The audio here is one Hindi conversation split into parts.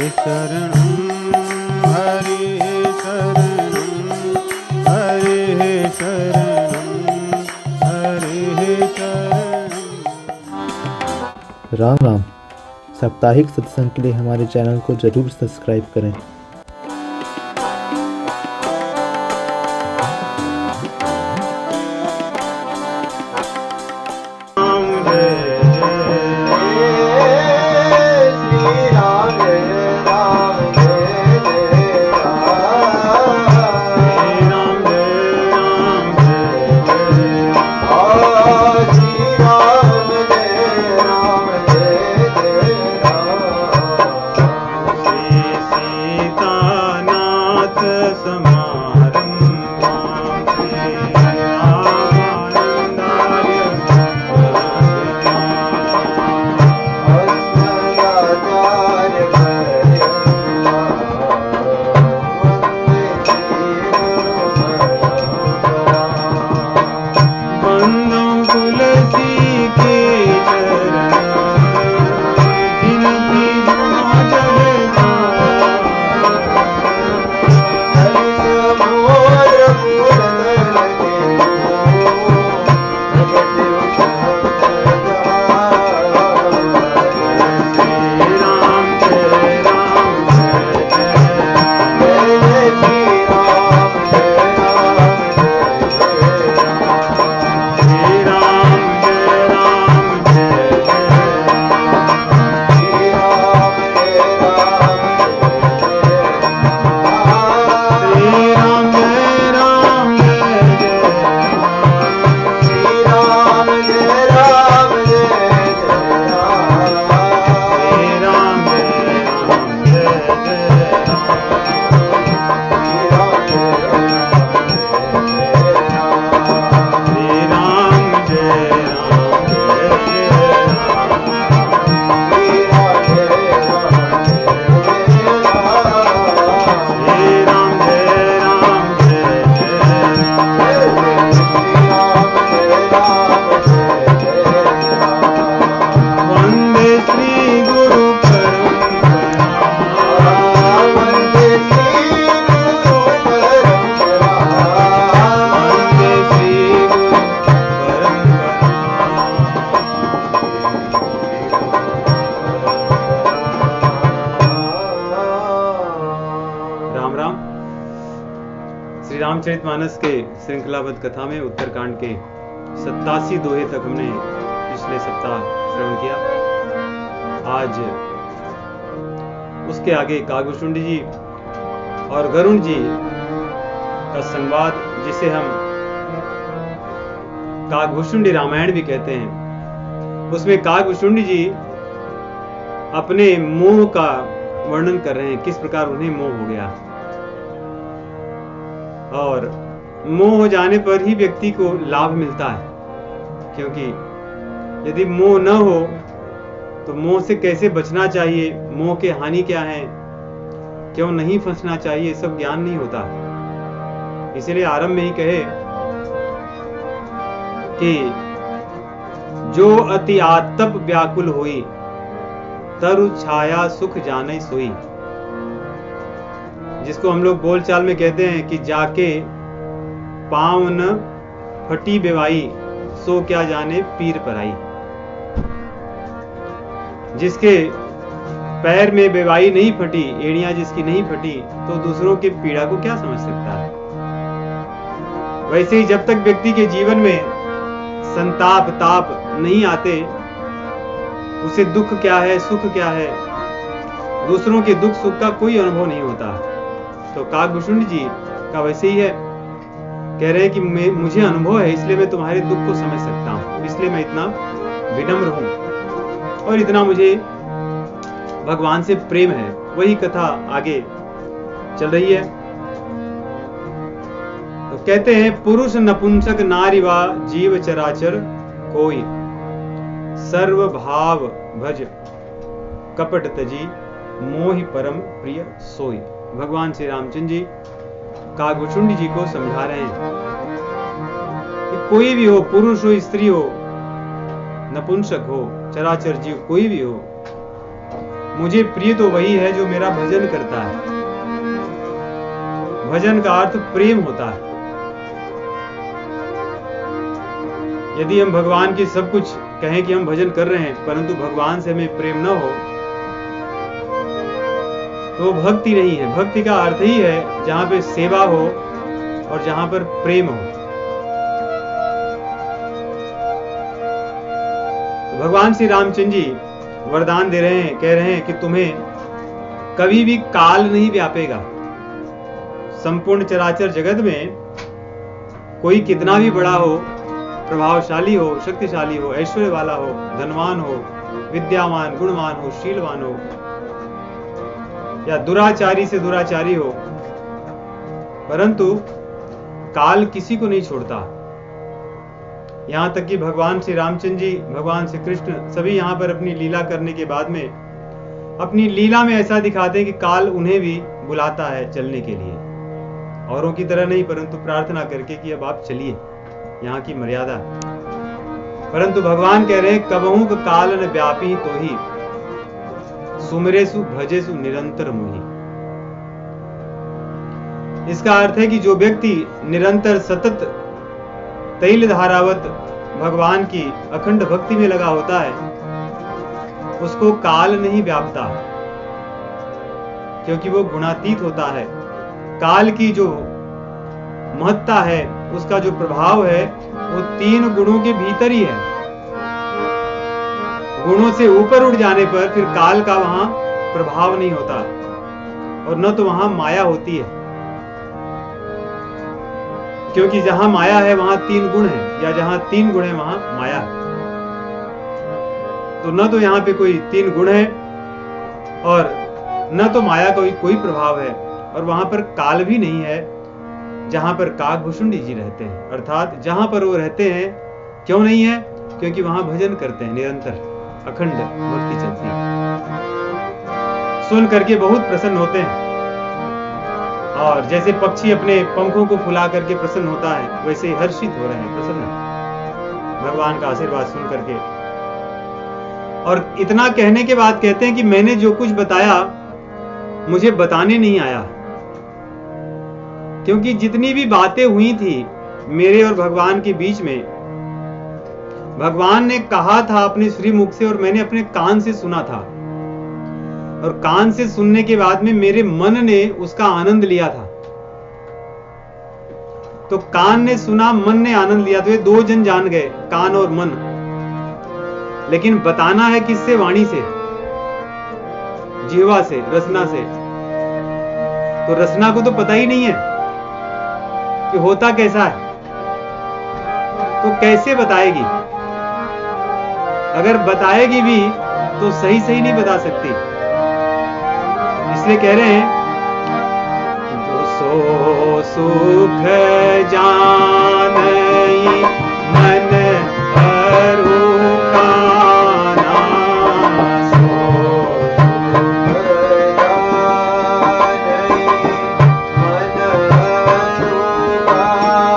शरणं हरे शरणं हरे शरणं हरे शरणं। राम राम। साप्ताहिक सत्संग के लिए हमारे चैनल को जरूर सब्सक्राइब करें। रामचरितमानस के श्रृंखलाबद्ध कथा में उत्तरकांड के 87 दोहे तक हमने पिछले सप्ताह श्रवण किया। आज उसके आगे कागभूषुंडी जी और गरुण जी का संवाद, जिसे हम कागभूषुंडी रामायण भी कहते हैं, उसमें कागभूषुंडी जी अपने मोह का वर्णन कर रहे हैं, किस प्रकार उन्हें मोह हो गया। और मोह हो जाने पर ही व्यक्ति को लाभ मिलता है, क्योंकि यदि मोह न हो तो मोह से कैसे बचना चाहिए, मोह के हानि क्या है, क्यों नहीं फंसना चाहिए, सब ज्ञान नहीं होता। इसलिए आरंभ में ही कहे कि जो अति आतप व्याकुल होई, तरु छाया सुख जाने सोई। जिसको हम लोग बोलचाल में कहते हैं कि जाके पाँव न फटी बेवाई, सो क्या जाने पीर पराई। जिसके पैर में बेवाई नहीं फटी, एड़ियां जिसकी नहीं फटी, तो दूसरों के पीड़ा को क्या समझ सकता है। वैसे ही जब तक व्यक्ति के जीवन में संताप ताप नहीं आते, उसे दुख क्या है सुख क्या है, दूसरों के दुख सुख का कोई अनुभव नहीं होता। तो कागभूषुंडी जी का वैसे ही है, कह रहे हैं कि मुझे अनुभव है, इसलिए मैं तुम्हारे दुख को समझ सकता हूं, इसलिए मैं इतना विनम्र हूं और इतना मुझे भगवान से प्रेम है। वही कथा आगे चल रही है। तो कहते हैं, पुरुष नपुंसक नारी वा जीव चराचर कोई, सर्व भाव भज कपट तजी, मोहि परम प्रिय सोई। भगवान श्री रामचंद्र जी कागभूषुंडी जी को समझा रहे हैं कि कोई भी हो, पुरुष हो स्त्री हो, नपुंसक हो चराचर जीव कोई भी हो, मुझे प्रिय तो वही है जो मेरा भजन करता है। भजन का अर्थ प्रेम होता है। यदि हम भगवान की सब कुछ कहें कि हम भजन कर रहे हैं, परंतु भगवान से हमें प्रेम न हो, तो भक्ति नहीं है। भक्ति का अर्थ ही है जहां पे सेवा हो और जहां पर प्रेम हो। तो भगवान श्री रामचंद्र जी वरदान दे रहे हैं, कह रहे हैं कि तुम्हें कभी भी काल नहीं व्यापेगा। संपूर्ण चराचर जगत में कोई कितना भी बड़ा हो, प्रभावशाली हो, शक्तिशाली हो, ऐश्वर्य वाला हो, धनवान हो, विद्यावान, गुणवान हो, शीलवान हो, या दुराचारी से दुराचारी हो, परंतु काल किसी को नहीं छोड़ता। यहां तक कि भगवान श्री रामचंद्र जी, भगवान श्री कृष्ण सभी यहां पर अपनी लीला करने के बाद में अपनी लीला में ऐसा दिखाते हैं कि काल उन्हें भी बुलाता है चलने के लिए। औरों की तरह नहीं, परंतु प्रार्थना करके कि अब आप चलिए, यहाँ की मर्यादा। परंतु भगवान कह रहे हैं कबहू काल न व्यापी तो ही सुमरेसु भजेसु निरंतर मुहि। इसका अर्थ है कि जो व्यक्ति निरंतर सतत तैल धारावत भगवान की अखंड भक्ति में लगा होता है, उसको काल नहीं व्यापता, क्योंकि वो गुणातीत होता है। काल की जो महत्ता है, उसका जो प्रभाव है, वो 3 गुणों के भीतर ही है। गुणों से ऊपर उठ जाने पर फिर काल का वहां प्रभाव नहीं होता, और न तो वहां माया होती है, क्योंकि जहां माया है वहां 3 गुण है, या जहां 3 गुण है वहां माया है। तो न तो यहाँ पे कोई 3 गुण है और न तो माया का कोई प्रभाव है, और वहां पर काल भी नहीं है जहां पर काकभूषुंडी जी रहते हैं। अर्थात जहां पर वो रहते हैं, क्यों नहीं है? क्योंकि वहां भजन करते हैं, निरंतर अखंड भक्ति चलती है। सुन करके बहुत प्रसन्न होते हैं, और जैसे पक्षी अपने पंखों को फुला करके प्रसन्न होता है, वैसे ही हर्षित हो रहे हैं, प्रसन्न भगवान का आशीर्वाद सुन करके। और इतना कहने के बाद कहते हैं कि मैंने जो कुछ बताया मुझे बताने नहीं आया, क्योंकि जितनी भी बातें हुई थी मेरे और भगवान के बीच में, भगवान ने कहा था अपने श्रीमुख से और मैंने अपने कान से सुना था, और कान से सुनने के बाद में मेरे मन ने उसका आनंद लिया था। तो कान ने सुना, मन ने आनंद लिया, तो ये 2 जन जान गए, कान और मन। लेकिन बताना है किससे? वाणी से, जिह्वा से, रसना से। तो रसना को तो पता ही नहीं है कि होता कैसा है, तो कैसे बताएगी? अगर बताएगी भी तो सही सही नहीं बता सकती। इसलिए कह रहे हैं जो सो सुख जानई मन हरु काना, सो सुख जानई मन हरु काना,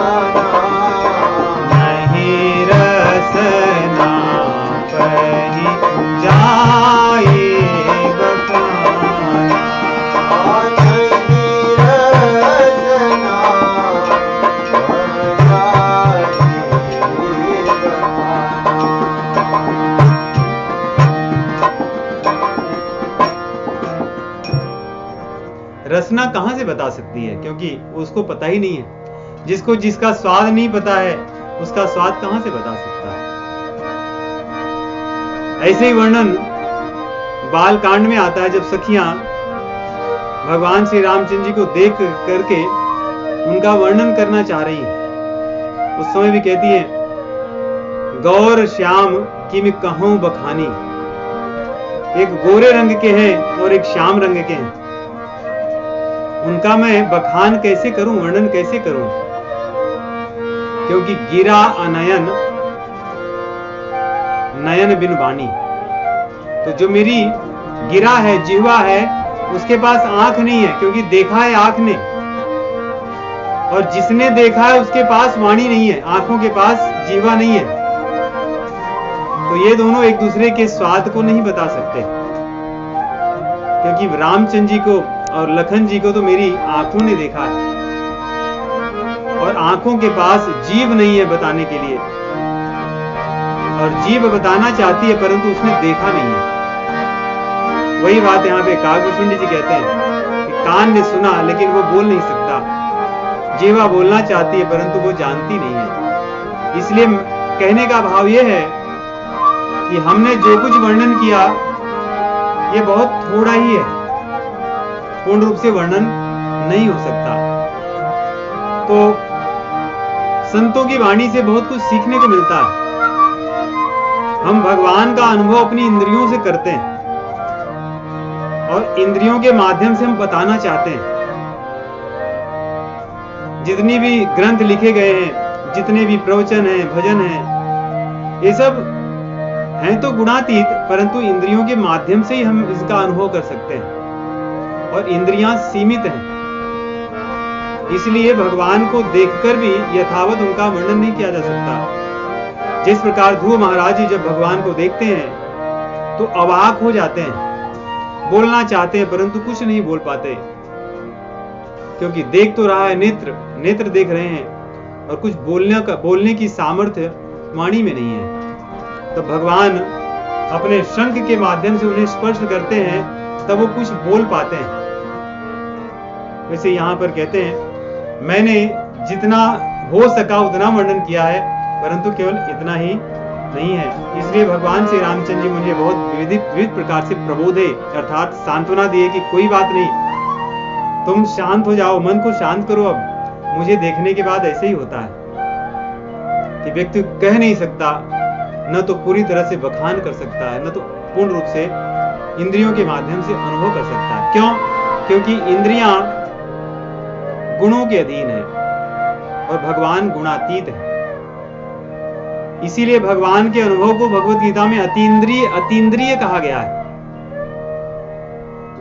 नहीं रसना पही जाए रसना कहां से बता सकती है, क्योंकि उसको पता ही नहीं है। जिसको जिसका स्वाद नहीं पता है, उसका स्वाद कहां से बता सकता है? ऐसे ही वर्णन बाल कांड में आता है, जब सखियां भगवान श्री रामचंद्र जी को देख करके उनका वर्णन करना चाह रही हैं। उस समय भी कहती हैं गौर श्याम कि मैं कहूं बखानी। एक गोरे रंग के हैं और एक श्याम रंग के हैं, उनका मैं बखान कैसे करूं, वर्णन कैसे करूं? क्योंकि गिरा अनयन नयन बिन वाणी। तो जो मेरी गिरा है, जिह्वा है, उसके पास आंख नहीं है, क्योंकि देखा है आंख ने, और जिसने देखा है उसके पास वाणी नहीं है, आंखों के पास जिह्वा नहीं है। तो ये दोनों एक दूसरे के स्वाद को नहीं बता सकते। क्योंकि रामचंद्र जी को और लखन जी को तो मेरी आंखों ने देखा है, और आंखों के पास जीभ नहीं है बताने के लिए, और जीभ बताना चाहती है परंतु उसने देखा नहीं है। वही बात यहाँ पे काकभूषुंडी जी कहते हैं कि कान ने सुना लेकिन वो बोल नहीं सकता, जीवा बोलना चाहती है परंतु वो जानती नहीं है। इसलिए कहने का भाव ये है कि हमने जो कुछ वर्णन किया ये बहुत थोड़ा ही है, पूर्ण रूप से वर्णन नहीं हो सकता। तो संतों की वाणी से बहुत कुछ सीखने को मिलता है। हम भगवान का अनुभव अपनी इंद्रियों से करते हैं और इंद्रियों के माध्यम से हम बताना चाहते हैं। जितनी भी ग्रंथ लिखे गए हैं, जितने भी प्रवचन हैं, भजन हैं, ये सब हैं तो गुणातीत, परंतु इंद्रियों के माध्यम से ही हम इसका अनुभव कर सकते हैं, और इंद्रियां सीमित हैं। इसलिए भगवान को देखकर भी यथावत उनका वर्णन नहीं किया जा सकता। जिस प्रकार ध्रुव महाराज जी जब भगवान को देखते हैं तो अवाक हो जाते हैं, बोलना चाहते हैं परंतु कुछ नहीं बोल पाते, क्योंकि देख तो रहा है नेत्र देख रहे हैं, और कुछ बोलने की सामर्थ्य वाणी में नहीं है। तो भगवान अपने शंख के माध्यम से उन्हें स्पर्श करते हैं, तब वो कुछ बोल पाते हैं। वैसे यहां पर कहते हैं मैंने जितना हो सका उतना वर्णन किया है, परंतु केवल इतना ही नहीं है। इसलिए भगवान श्री रामचंद्र जी मुझे बहुत विविध प्रकार से प्रबोधे, अर्थात सांत्वना दिए कि कोई बात नहीं, तुम शांत हो जाओ, मन को शांत करो। अब मुझे देखने के बाद ऐसे ही होता है कि व्यक्ति कह नहीं सकता, न तो पूरी तरह से बखान कर सकता है, न तो पूर्ण रूप से इंद्रियों के माध्यम से अनुभव कर सकता है। क्यों? क्योंकि इंद्रियां गुणों के अधीन है और भगवान गुणातीत है। इसीलिए भगवान के अनुभव को भगवत गीता में अतीन्द्रिय कहा गया है।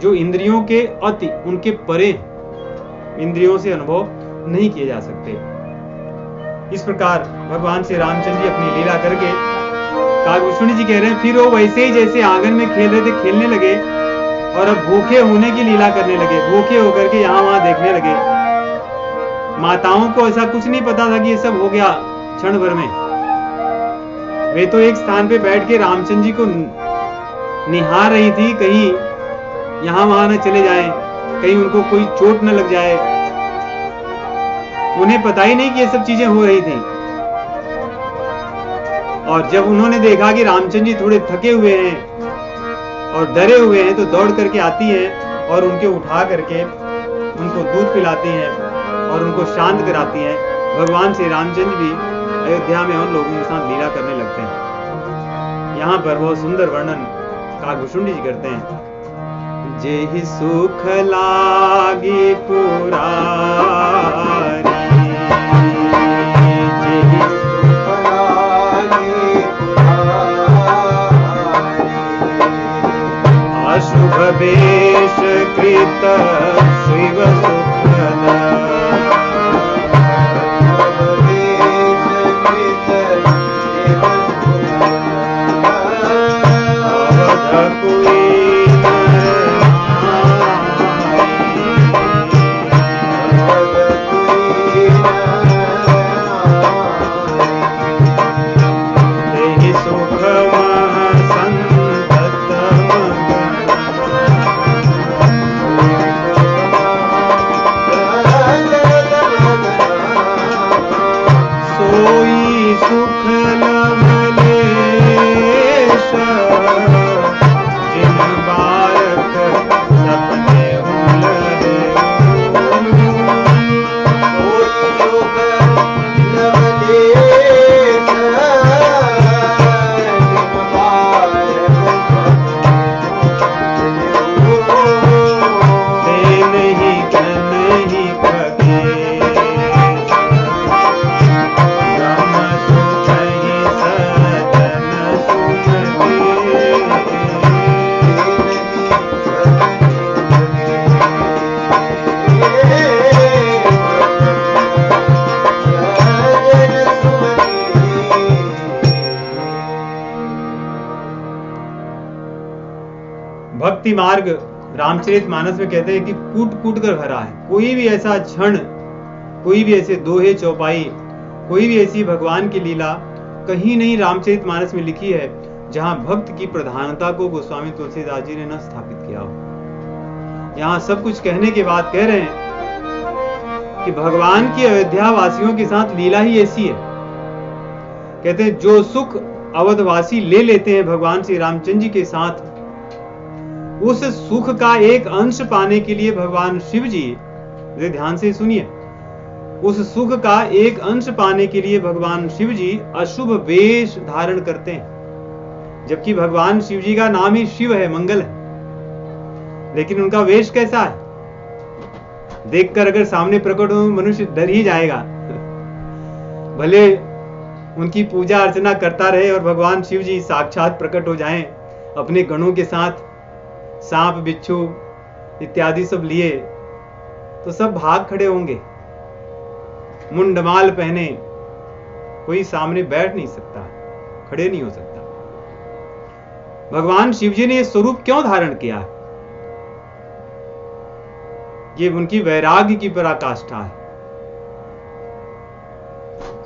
जो इंद्रियों के अति, उनके परे, इंद्रियों से अनुभव नहीं किए जा सकते। इस प्रकार भगवान श्री रामचंद्र जी अपनी लीला करके, काकभूषुंडी जी कह रहे हैं, फिर वो वैसे ही जैसे आंगन में खेल रहे थे खेलने लगे, और अब भूखे होने की लीला करने लगे, भूखे होकर के यहां वहां देखने लगे। माताओं को ऐसा कुछ नहीं पता था कि ये सब हो गया क्षण भर में। वे तो एक स्थान पे बैठ के रामचंद्र जी को निहार रही थी, कहीं यहां वहां न चले जाएं, कहीं उनको कोई चोट न लग जाए। उन्हें पता ही नहीं कि ये सब चीजें हो रही थी। और जब उन्होंने देखा कि रामचंद्र जी थोड़े थके हुए हैं और डरे हुए हैं, तो दौड़ करके आती हैं और उनके उठा करके उनको दूध पिलाती हैं और उनको शांत कराती हैं। भगवान श्री रामचंद्र भी अयोध्या में उन लोगों के साथ लीला करने लगते हैं। यहाँ पर बहुत सुंदर वर्णन काकभूषुंडी जी करते हैं। जेहि सुख लागी पुरारी, जेहि सुख लागी पुरारी, अशुभ वेश कृत शिव सुखद, भक्ति मार्ग रामचरितमानस में कहते हैं कि कूट कूट कर भरा है। कोई भी ऐसा क्षण, कोई भी ऐसे दोहे चौपाई, कोई भी ऐसी भगवान की लीला कहीं नहीं रामचरितमानस में लिखी है जहां भक्त की प्रधानता को गोस्वामी तुलसीदास जी ने न स्थापित किया हो। यहां सब कुछ कहने के बाद कह रहे हैं कि भगवान की अयोध्या वासियों के साथ लीला ही ऐसी है। कहते हैं जो सुख अवधवासी ले लेते हैं भगवान श्री रामचंद्र जी के साथ, उस सुख का एक अंश पाने के लिए भगवान शिव जी, ध्यान से सुनिए, उस सुख का एक अंश पाने के लिए भगवान शिव जी अशुभ वेश धारण करते हैं। जबकि भगवान शिव जी का नाम ही शिव है, मंगल है, लेकिन उनका वेश कैसा है? देखकर अगर सामने प्रकट हो मनुष्य डर ही जाएगा। भले उनकी पूजा अर्चना करता रहे और भगवान शिव जी साक्षात प्रकट हो जाएं अपने गणों के साथ, सांप बिच्छू इत्यादि सब लिए, तो सब भाग खड़े होंगे। मुंडमाल पहने कोई सामने बैठ नहीं सकता, खड़े नहीं हो सकता। भगवान शिव जी ने यह स्वरूप क्यों धारण किया? ये उनकी वैराग्य की पराकाष्ठा है।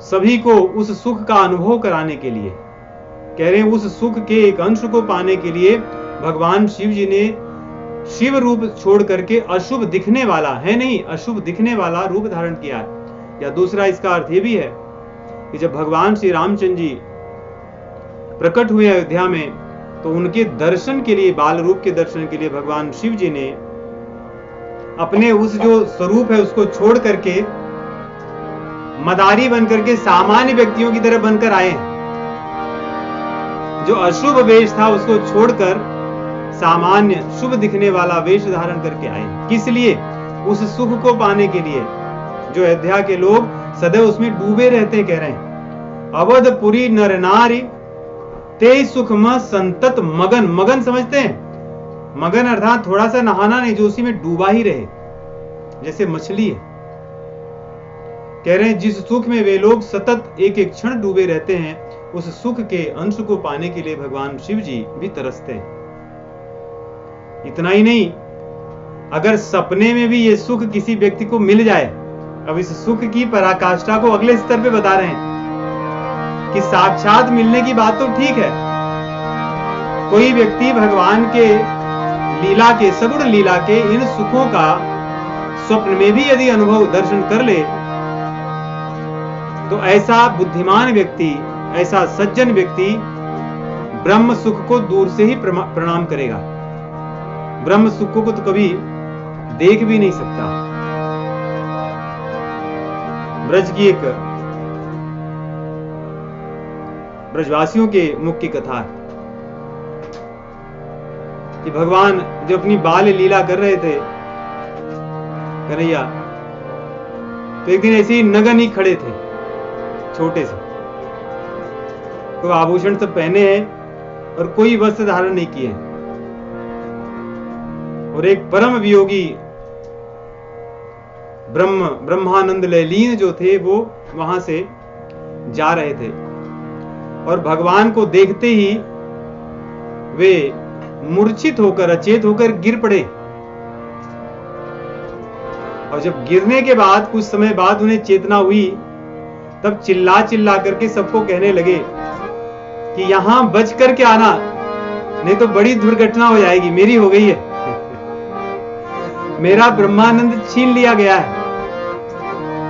सभी को उस सुख का अनुभव कराने के लिए कह रहे हैं, उस सुख के एक अंश को पाने के लिए भगवान शिव जी ने शिव रूप छोड़ करके अशुभ दिखने वाला है नहीं, अशुभ दिखने वाला रूप धारण किया है। या दूसरा इसका अर्थ ये भी है कि जब भगवान श्री रामचंद्र जी प्रकट हुए अयोध्या में, तो उनके दर्शन के लिए, बाल रूप के दर्शन के लिए भगवान शिव जी ने अपने उस जो स्वरूप है उसको छोड़ करके मदारी बनकर के सामान्य व्यक्तियों की तरह बनकर आए हैं। जो अशुभ वेश था उसको छोड़कर सामान्य शुभ दिखने वाला वेश धारण करके आए। किस लिए? उस सुख को पाने के लिए जो अयोध्या के लोग सदैव उसमें डूबे रहते। कह रहे हैं अवधपुरी नर नारी ते सुख में संतत मगन। मगन समझते हैं? मगन अर्थात थोड़ा सा नहाना नहीं, जो उसी में डूबा ही रहे, जैसे मछली है। कह रहे हैं जिस सुख में वे लोग सतत एक एक क्षण डूबे रहते हैं, उस सुख के अंश को पाने के लिए भगवान शिव जी भी तरसते हैं। इतना ही नहीं, अगर सपने में भी ये सुख किसी व्यक्ति को मिल जाए, अब इस सुख की पराकाष्ठा को अगले स्तर पे बता रहे हैं कि साक्षात मिलने की बात तो ठीक है, कोई व्यक्ति भगवान के लीला के, सगुण लीला के इन सुखों का स्वप्न में भी यदि अनुभव दर्शन कर ले, तो ऐसा बुद्धिमान व्यक्ति, ऐसा सज्जन व्यक्ति ब्रह्म सुख को दूर से ही प्रणाम करेगा। ब्रह्म सुख को तो कभी देख भी नहीं सकता। ब्रज की एक ब्रजवासियों के मुख की कथा है कि भगवान जो अपनी बाल लीला कर रहे थे कन्हैया, तो एक दिन ऐसे ही नगन ही खड़े थे, छोटे से, तो आभूषण सब पहने हैं और कोई वस्त्र धारण नहीं किए, और एक परम वियोगी ब्रह्मानंद लयलीन जो थे वो वहां से जा रहे थे, और भगवान को देखते ही वे मूर्छित होकर, अचेत होकर गिर पड़े। और जब गिरने के बाद कुछ समय बाद उन्हें चेतना हुई, तब चिल्ला चिल्ला करके सबको कहने लगे कि यहां बच करके आना, नहीं तो बड़ी दुर्घटना हो जाएगी। मेरी हो गई है, मेरा ब्रह्मानंद छीन लिया गया है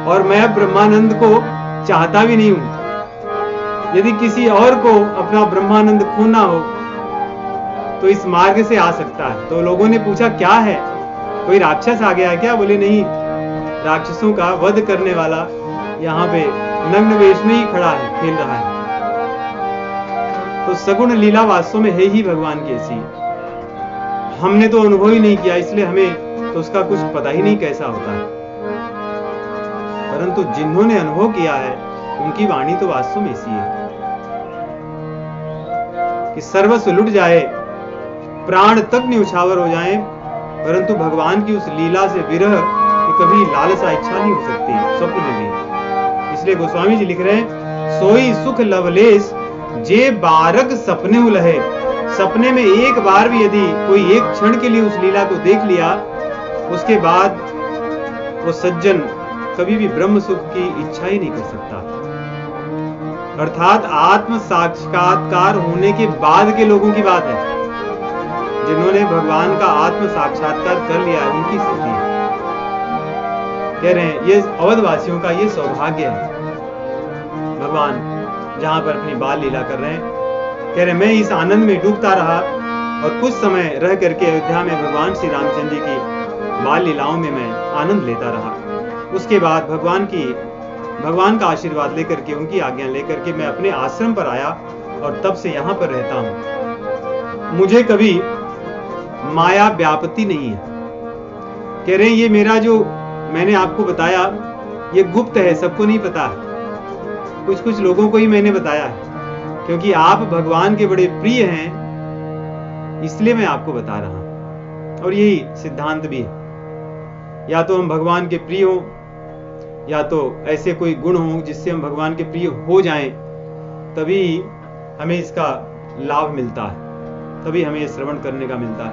और मैं ब्रह्मानंद को चाहता भी नहीं हूं। यदि किसी और को अपना ब्रह्मानंद खोना हो तो इस मार्ग से आ सकता है। तो लोगों ने पूछा क्या है, कोई राक्षस आ गया क्या? बोले नहीं, राक्षसों का वध करने वाला यहाँ पे नग्न वेश में ही खड़ा है, खेल रहा है। तो सगुण लीला वास्तव में है ही भगवान की ऐसी। हमने तो अनुभव ही नहीं किया, इसलिए हमें तो उसका कुछ पता ही नहीं कैसा होता है, परंतु जिन्होंने अनुभव किया है उनकी वाणी तो वास्तव में ऐसी है कि सर्वस्व लुट जाए, प्राण तक न्यौछावर हो जाए, परंतु भगवान की उस लीला से विरह की कभी लालसा इच्छा नहीं हो सकती, स्वप्न में भी। इसलिए गोस्वामी जी लिख रहे हैं, सोई सुख लवलेश जे बारक सपने उलहे, सपने में एक बार भी यदि कोई एक क्षण के लिए उस लीला को देख लिया, उसके बाद वो सज्जन कभी भी ब्रह्म सुख की इच्छा ही नहीं कर सकता। अर्थात आत्म साक्षात्कार होने के बाद के लोगों की बात है। जिन्होंने भगवान का आत्म साक्षात्कार कर लिया है उनकी स्थिति है। कह रहे हैं ये अवधवासियों का ये सौभाग्य है। भगवान जहां पर अपनी बाल लीला कर रहे हैं, कह रहे मैं इस आनंद में डूबता रहा और कुछ समय रह करके अयोध्या में भगवान श्री रामचंद्र जी की बाल लीलाओं में मैं आनंद लेता रहा। उसके बाद भगवान का आशीर्वाद लेकर के, उनकी आज्ञा लेकर के मैं अपने आश्रम पर आया और तब से यहां पर रहता हूं। मुझे कभी माया व्यापति नहीं है। कह रहे हैं ये मेरा जो मैंने आपको बताया ये गुप्त है, सबको नहीं पता है, कुछ कुछ लोगों को ही मैंने बताया है, क्योंकि आप भगवान के बड़े प्रिय हैं इसलिए मैं आपको बता रहा हूं। और यही सिद्धांत भी है, या तो हम भगवान के प्रिय हों या तो ऐसे कोई गुण हो जिससे हम भगवान के प्रिय हो जाएं, तभी हमें इसका लाभ मिलता है, तभी हमें श्रवण करने का मिलता है।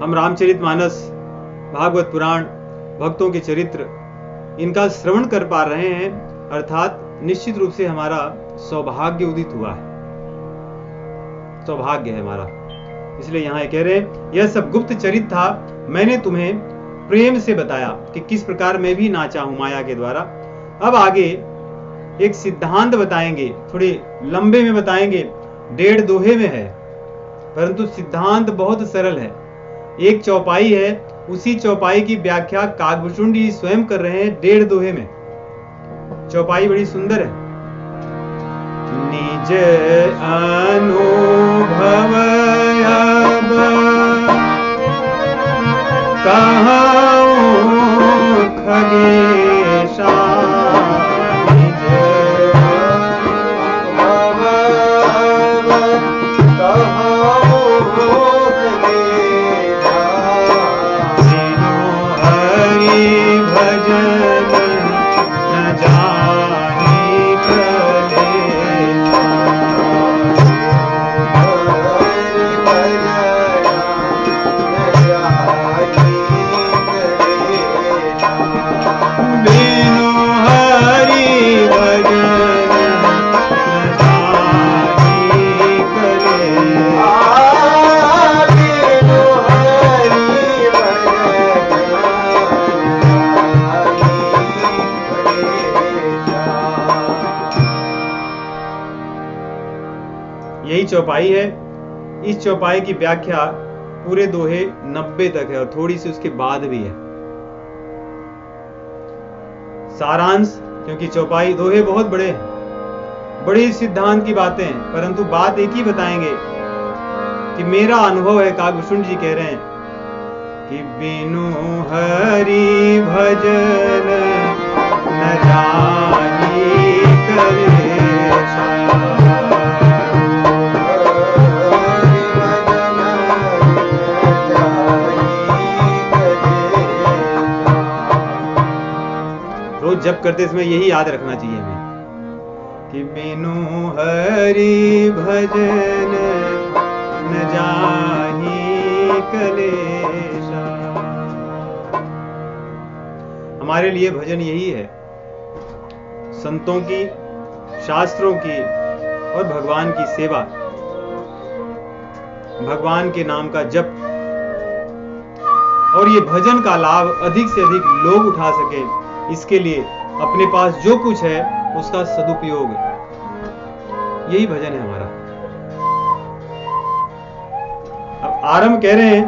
हम रामचरितमानस, भागवत पुराण, भक्तों के चरित्र इनका श्रवण कर पा रहे हैं, अर्थात निश्चित रूप से हमारा सौभाग्य उदित हुआ है, सौभाग्य है हमारा। इसलिए यहां कह रहे हैं यह सब गुप्त चरित्र था, मैंने तुम्हें प्रेम से बताया कि किस प्रकार मैं भी नाचा हूं माया के द्वारा। अब आगे एक सिद्धांत बताएंगे, थोड़े लंबे में बताएंगे, 1.5 दोहे में है, परंतु सिद्धांत बहुत सरल है। एक चौपाई है, उसी चौपाई की व्याख्या काकभूषुंड जी स्वयं कर रहे हैं 1.5 दोहे में। चौपाई बड़ी सुंदर है। निज अनुभव अब कहाऊं खगेशा, निज अनुभव अब कहाऊं खगेशा, बिनु हरि भजन न जाहि कलेशा, हरि भजन न जाहि कलेशा, बिनु हरि भजन न जाहि कलेशा, बिनु हरि यही चौपाई है। इस चौपाई की व्याख्या पूरे दोहे 90 तक है और थोड़ी सी उसके बाद भी है। सारांश, क्योंकि चौपाई दोहे बहुत बड़े हैं, बड़े सिद्धांत की बातें हैं, परंतु बात एक ही बताएंगे कि मेरा अनुभव है। काकभूषुंड जी कह रहे हैं कि बिनु हरि भजन न जाहि कलेशा, रोज जप करते समय यही याद रखना चाहिए हमें कि बिनु हरि भजन न जाहि कलेशा। हमारे लिए भजन यही है, संतों की, शास्त्रों की और भगवान की सेवा, भगवान के नाम का जप, और ये भजन का लाभ अधिक से अधिक लोग उठा सके, इसके लिए अपने पास जो कुछ है उसका सदुपयोग, यही भजन है हमारा। अब आरंभ कह रहे हैं,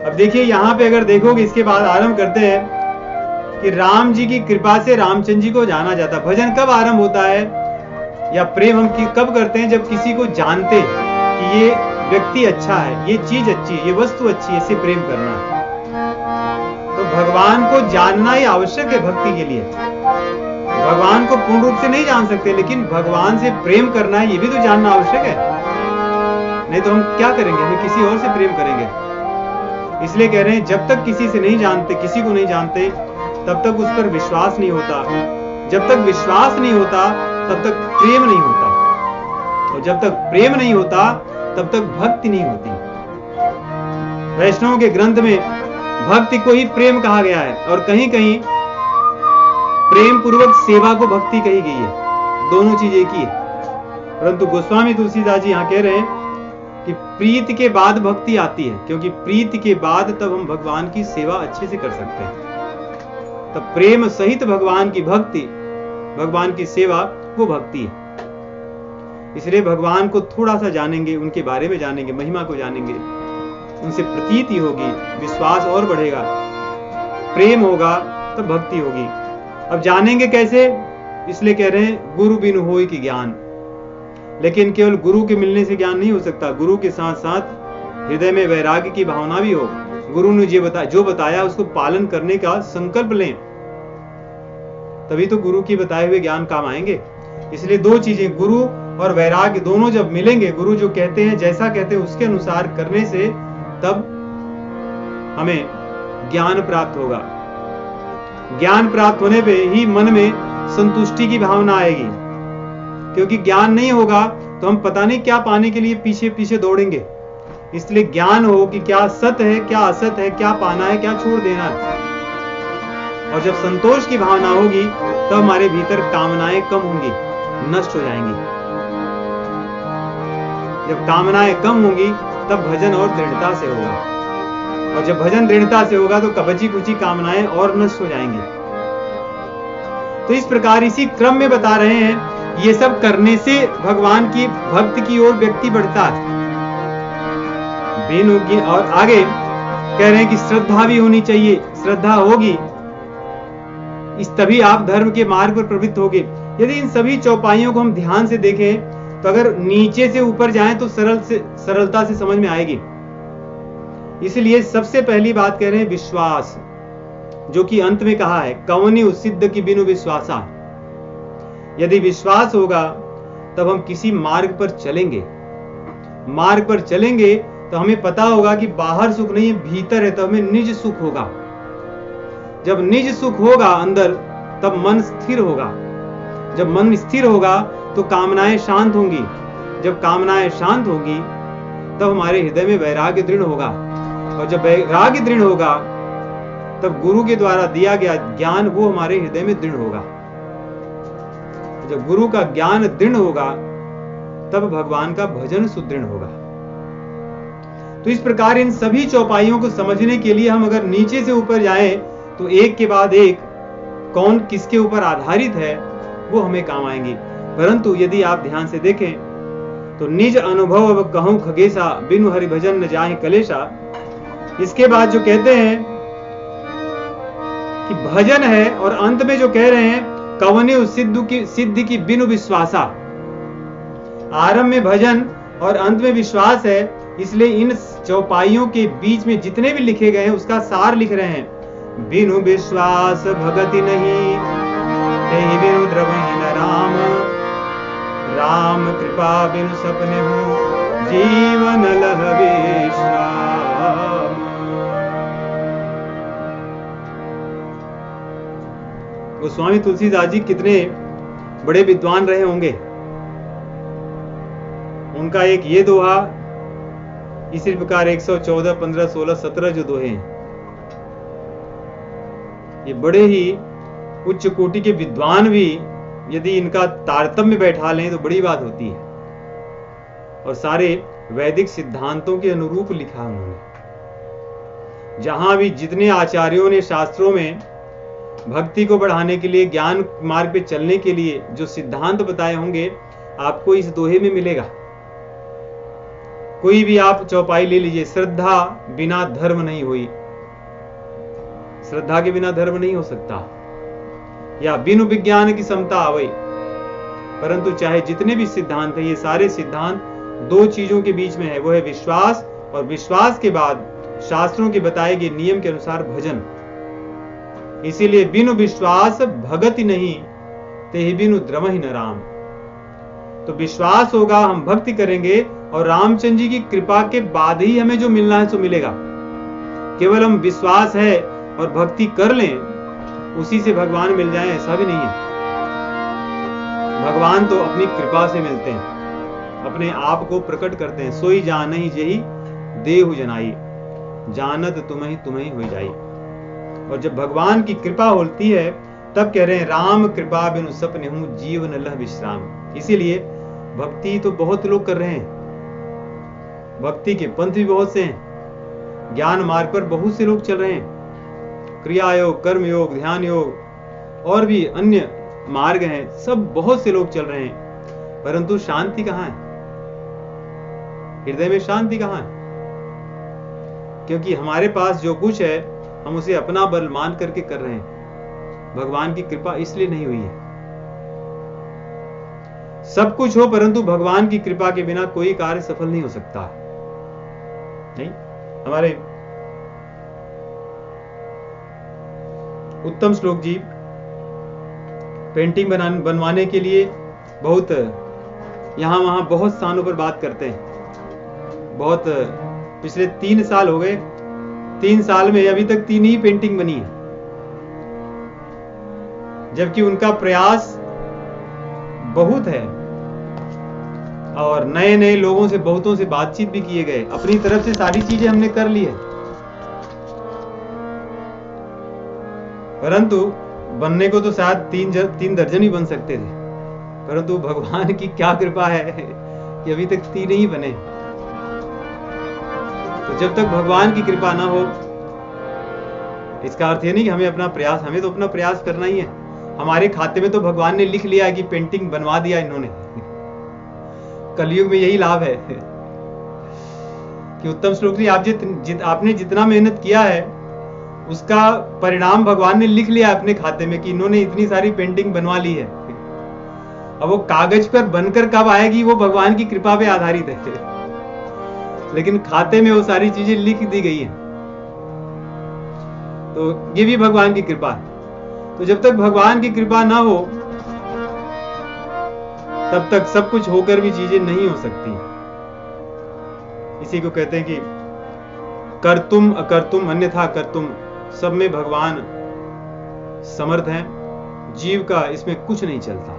अब देखिए यहां पे अगर देखोगे इसके बाद आरंभ करते हैं कि राम जी की कृपा से रामचंद्र जी को जाना जाता। भजन कब आरंभ होता है या प्रेम हम कब करते हैं? जब किसी को जानते हैं कि ये व्यक्ति अच्छा है, ये चीज अच्छी है, ये वस्तु अच्छी है, इससे प्रेम करना है। तो भगवान को जानना ही आवश्यक है भक्ति के लिए। भगवान को पूर्ण रूप से नहीं जान सकते, लेकिन भगवान से प्रेम करना है ये भी तो जानना आवश्यक है, नहीं तो हम क्या करेंगे, हम किसी और से प्रेम करेंगे। इसलिए कह रहे हैं जब तक किसी से नहीं जानते, किसी को नहीं जानते, तब तक उस पर विश्वास नहीं होता। जब तक विश्वास नहीं होता तब तक प्रेम नहीं होता। और जब तक प्रेम नहीं होता तब तक भक्ति नहीं होती। वैष्णव के ग्रंथ में भक्ति को ही प्रेम कहा गया है और कहीं कहीं प्रेम पूर्वक सेवा को भक्ति कही गई है। दोनों चीज एक ही है। परंतु गोस्वामी तुलसीदास जी यहाँ कह रहे हैं कि प्रीति के बाद भक्ति आती है, क्योंकि प्रीति के बाद तब हम भगवान की सेवा अच्छे से कर सकते हैं। तब प्रेम सहित भगवान की भक्ति, भगवान की सेवा वो भक्ति है। इसलिए भगवान को थोड़ा सा जानेंगे, उनके बारे में जानेंगे, महिमा को जानेंगे, उनसे प्रतीति होगी, विश्वास और बढ़ेगा, प्रेम होगा, तब भक्ति होगी। अब जानेंगे कैसे? इसलिए कह रहे हैं गुरु बिनु होय की ज्ञान। लेकिन केवल गुरु के मिलने से ज्ञान नहीं हो सकता। गुरु के साथ साथ हृदय में वैराग्य की भावना भी हो। गुरु ने जो बताया उसको पालन करने का संकल्प लें, तभी तो गुरु की बताए हुए ज्ञान काम आएंगे। इसलिए दो चीजें, गुरु और वैराग्य, दोनों जब मिलेंगे, गुरु जो कहते हैं, जैसा कहते हैं उसके अनुसार करने से तब हमें ज्ञान प्राप्त होगा। ज्ञान प्राप्त होने पे ही मन में संतुष्टि की भावना आएगी, क्योंकि ज्ञान नहीं होगा तो हम पता नहीं क्या पाने के लिए पीछे पीछे दौड़ेंगे। इसलिए ज्ञान हो कि क्या सत्य है, क्या असत है, क्या पाना है, क्या छोड़ देना है। और जब संतोष की भावना होगी तब हमारे भीतर कामनाएं कम होंगी, नष्ट हो जाएंगी। जब कामनाएं कम होंगी तब भजन और दृढ़ता से होगा, और जब भजन दृढ़ता से होगा तो कबची कुची कामनाएं और नष्ट हो जाएंगी। तो इस प्रकार इसी क्रम में बता रहे हैं, ये सब करने से भगवान की भक्ति की ओर व्यक्ति बढ़ता है। बिनु की, और आगे कह रहे हैं कि श्रद्धा भी होनी चाहिए। श्रद्धा होगी इस तभी आप धर्म के मार्ग पर प्रवृत्त होगे। यदि इन सभी चौपाइयों को हम ध्यान से देखें तो अगर नीचे से ऊपर जाएं तो सरलता से समझ में आएगी। इसलिए सबसे पहली बात कह रहे हैं विश्वास, जो कि अंत में कहा है कवनि सिद्ध की बिनु विश्वासा। यदि विश्वास होगा तब हम किसी मार्ग पर चलेंगे। मार्ग पर चलेंगे तो हमें पता होगा कि बाहर सुख नहीं है, भीतर है, तो हमें निज सुख होगा। जब निज सुख होगा अंदर, तब मन स्थिर होगा। जब मन स्थिर होगा तो कामनाएं शांत होंगी। जब कामनाएं शांत होगी तब हमारे हृदय में वैराग्य दृढ़ होगा, और जब वैराग्य दृढ़ होगा तब गुरु के द्वारा दिया गया ज्ञान वो हमारे हृदय में दृढ़ होगा। जब गुरु का ज्ञान दृढ़ होगा तब भगवान का भजन सुदृढ़ होगा। तो इस प्रकार इन सभी चौपाइयों को समझने के लिए हम अगर नीचे से ऊपर जाएं तो एक के बाद एक कौन किसके ऊपर आधारित है वो हमें काम आएंगे। परंतु यदि आप ध्यान से देखें तो निज अनुभव अब कहूं खगेशा, बिनु हरि भजन न जाहि कलेशा। इसके बाद जो कहते हैं कि भजन है, और अंत में जो कह रहे हैं कवनि सिद्धि की बिनु विश्वासा। आरंभ में भजन और अंत में विश्वास है, इसलिए इन चौपाइयों के बीच में जितने भी लिखे गए हैं उसका सार लिख रहे हैं। बिनु विश्वास भगति नहीं, तेहि बिनु द्रवहि न राम। राम कृपा बिनु सपने हो, जीवन लह विश्राम। गोस्वामी तुलसीदास जी कितने बड़े विद्वान रहे होंगे। उनका एक ये दोहा, इसी प्रकार 114, 15, 16, 17 जो दोहे हैं, ये बड़े ही उच्च कोटि के विद्वान भी यदि इनका तारतम्य बैठा लें तो बड़ी बात होती है। और सारे वैदिक सिद्धांतों के अनुरूप लिखा उन्होंने। जहां भी जितने आचार्यों ने शास्त्रों में भक्ति को बढ़ाने के लिए, ज्ञान मार्ग पे चलने के लिए जो सिद्धांत बताए होंगे, आपको इस दोहे में मिलेगा। कोई भी आप चौपाई ले लीजिए, श्रद्धा बिना धर्म नहीं हुई, श्रद्धा के बिना धर्म नहीं हो सकता, या बिनु विज्ञान की समता आवई। परंतु चाहे जितने भी सिद्धांत है, ये सारे सिद्धांत दो चीजों के बीच में है, वो है विश्वास, और विश्वास के बाद शास्त्रों के बताए गए नियम के अनुसार भजन। इसीलिए बिनु विश्वास भगति नहीं, तेहि बिनु द्रमहि न राम। तो विश्वास होगा, हम भक्ति करेंगे, और रामचंद्र जी की कृपा के बाद ही हमें जो मिलना है सो मिलेगा। केवल हम विश्वास है और भक्ति कर लें, उसी से भगवान मिल जाए ऐसा भी नहीं है। भगवान तो अपनी कृपा से मिलते हैं। अपने आप को प्रकट करते हैं। सोई जान ही जेही देहु जनाई, जानत तुम्हें हो जाई। और जब भगवान की कृपा होती है तब कह रहे हैं राम कृपा बिनु सपने हूं जीवन लह विश्राम। इसीलिए भक्ति तो बहुत लोग कर रहे हैं, भक्ति के पंथ भी बहुत से हैं, ज्ञान मार्ग पर बहुत से लोग चल रहे हैं, क्रिया योग, कर्म योग, ध्यान योग और भी अन्य मार्ग हैं, सब बहुत से लोग चल रहे हैं, परंतु शांति कहां है? हृदय में शांति कहां है? क्योंकि हमारे पास जो कुछ है हम उसे अपना बल मान करके कर रहे हैं। भगवान की कृपा इसलिए नहीं हुई है। सब कुछ हो परंतु भगवान की कृपा के बिना कोई कार्य सफल नहीं हो सकता। नहीं, हमारे उत्तम श्लोक जी पेंटिंग बनवाने के लिए बहुत यहां वहां बहुत स्थानों पर बात करते हैं। बहुत पिछले 3 साल हो गए, 3 साल में अभी तक 3 ही पेंटिंग बनी है, जबकि उनका प्रयास बहुत है और नए नए लोगों से, बहुतों से बातचीत भी किए गए। अपनी तरफ से सारी चीजें हमने कर ली है, परंतु बनने को तो शायद 3 दर्जन ही बन सकते थे, परंतु भगवान की क्या कृपा है कि अभी तक 3 ही बने। तो जब तक भगवान की कृपा ना हो, इसका अर्थ ये नहीं कि हमें तो अपना प्रयास करना ही है। हमारे खाते में तो भगवान ने लिख लिया है कि पेंटिंग बनवा दिया इन्होंने। कलयुग में यही लाभ है कि उत्तम श्लोक जी आपने जितना मेहनत किया है उसका परिणाम भगवान ने लिख लिया अपने खाते में कि इन्होंने इतनी सारी पेंटिंग बनवा ली है। अब वो कागज पर बनकर कब आएगी वो भगवान की कृपा पे आधारित है, लेकिन खाते में वो सारी चीजें लिख दी गई है, तो ये भी भगवान की कृपा है। तो जब तक भगवान की कृपा ना हो तब तक सब कुछ होकर भी चीजें नहीं हो सकती। इसी को कहते हैं कि कर्तुम अकर्तुम अन्यथा कर्तुम, सब में भगवान समर्थ हैं। जीव का इसमें कुछ नहीं चलता,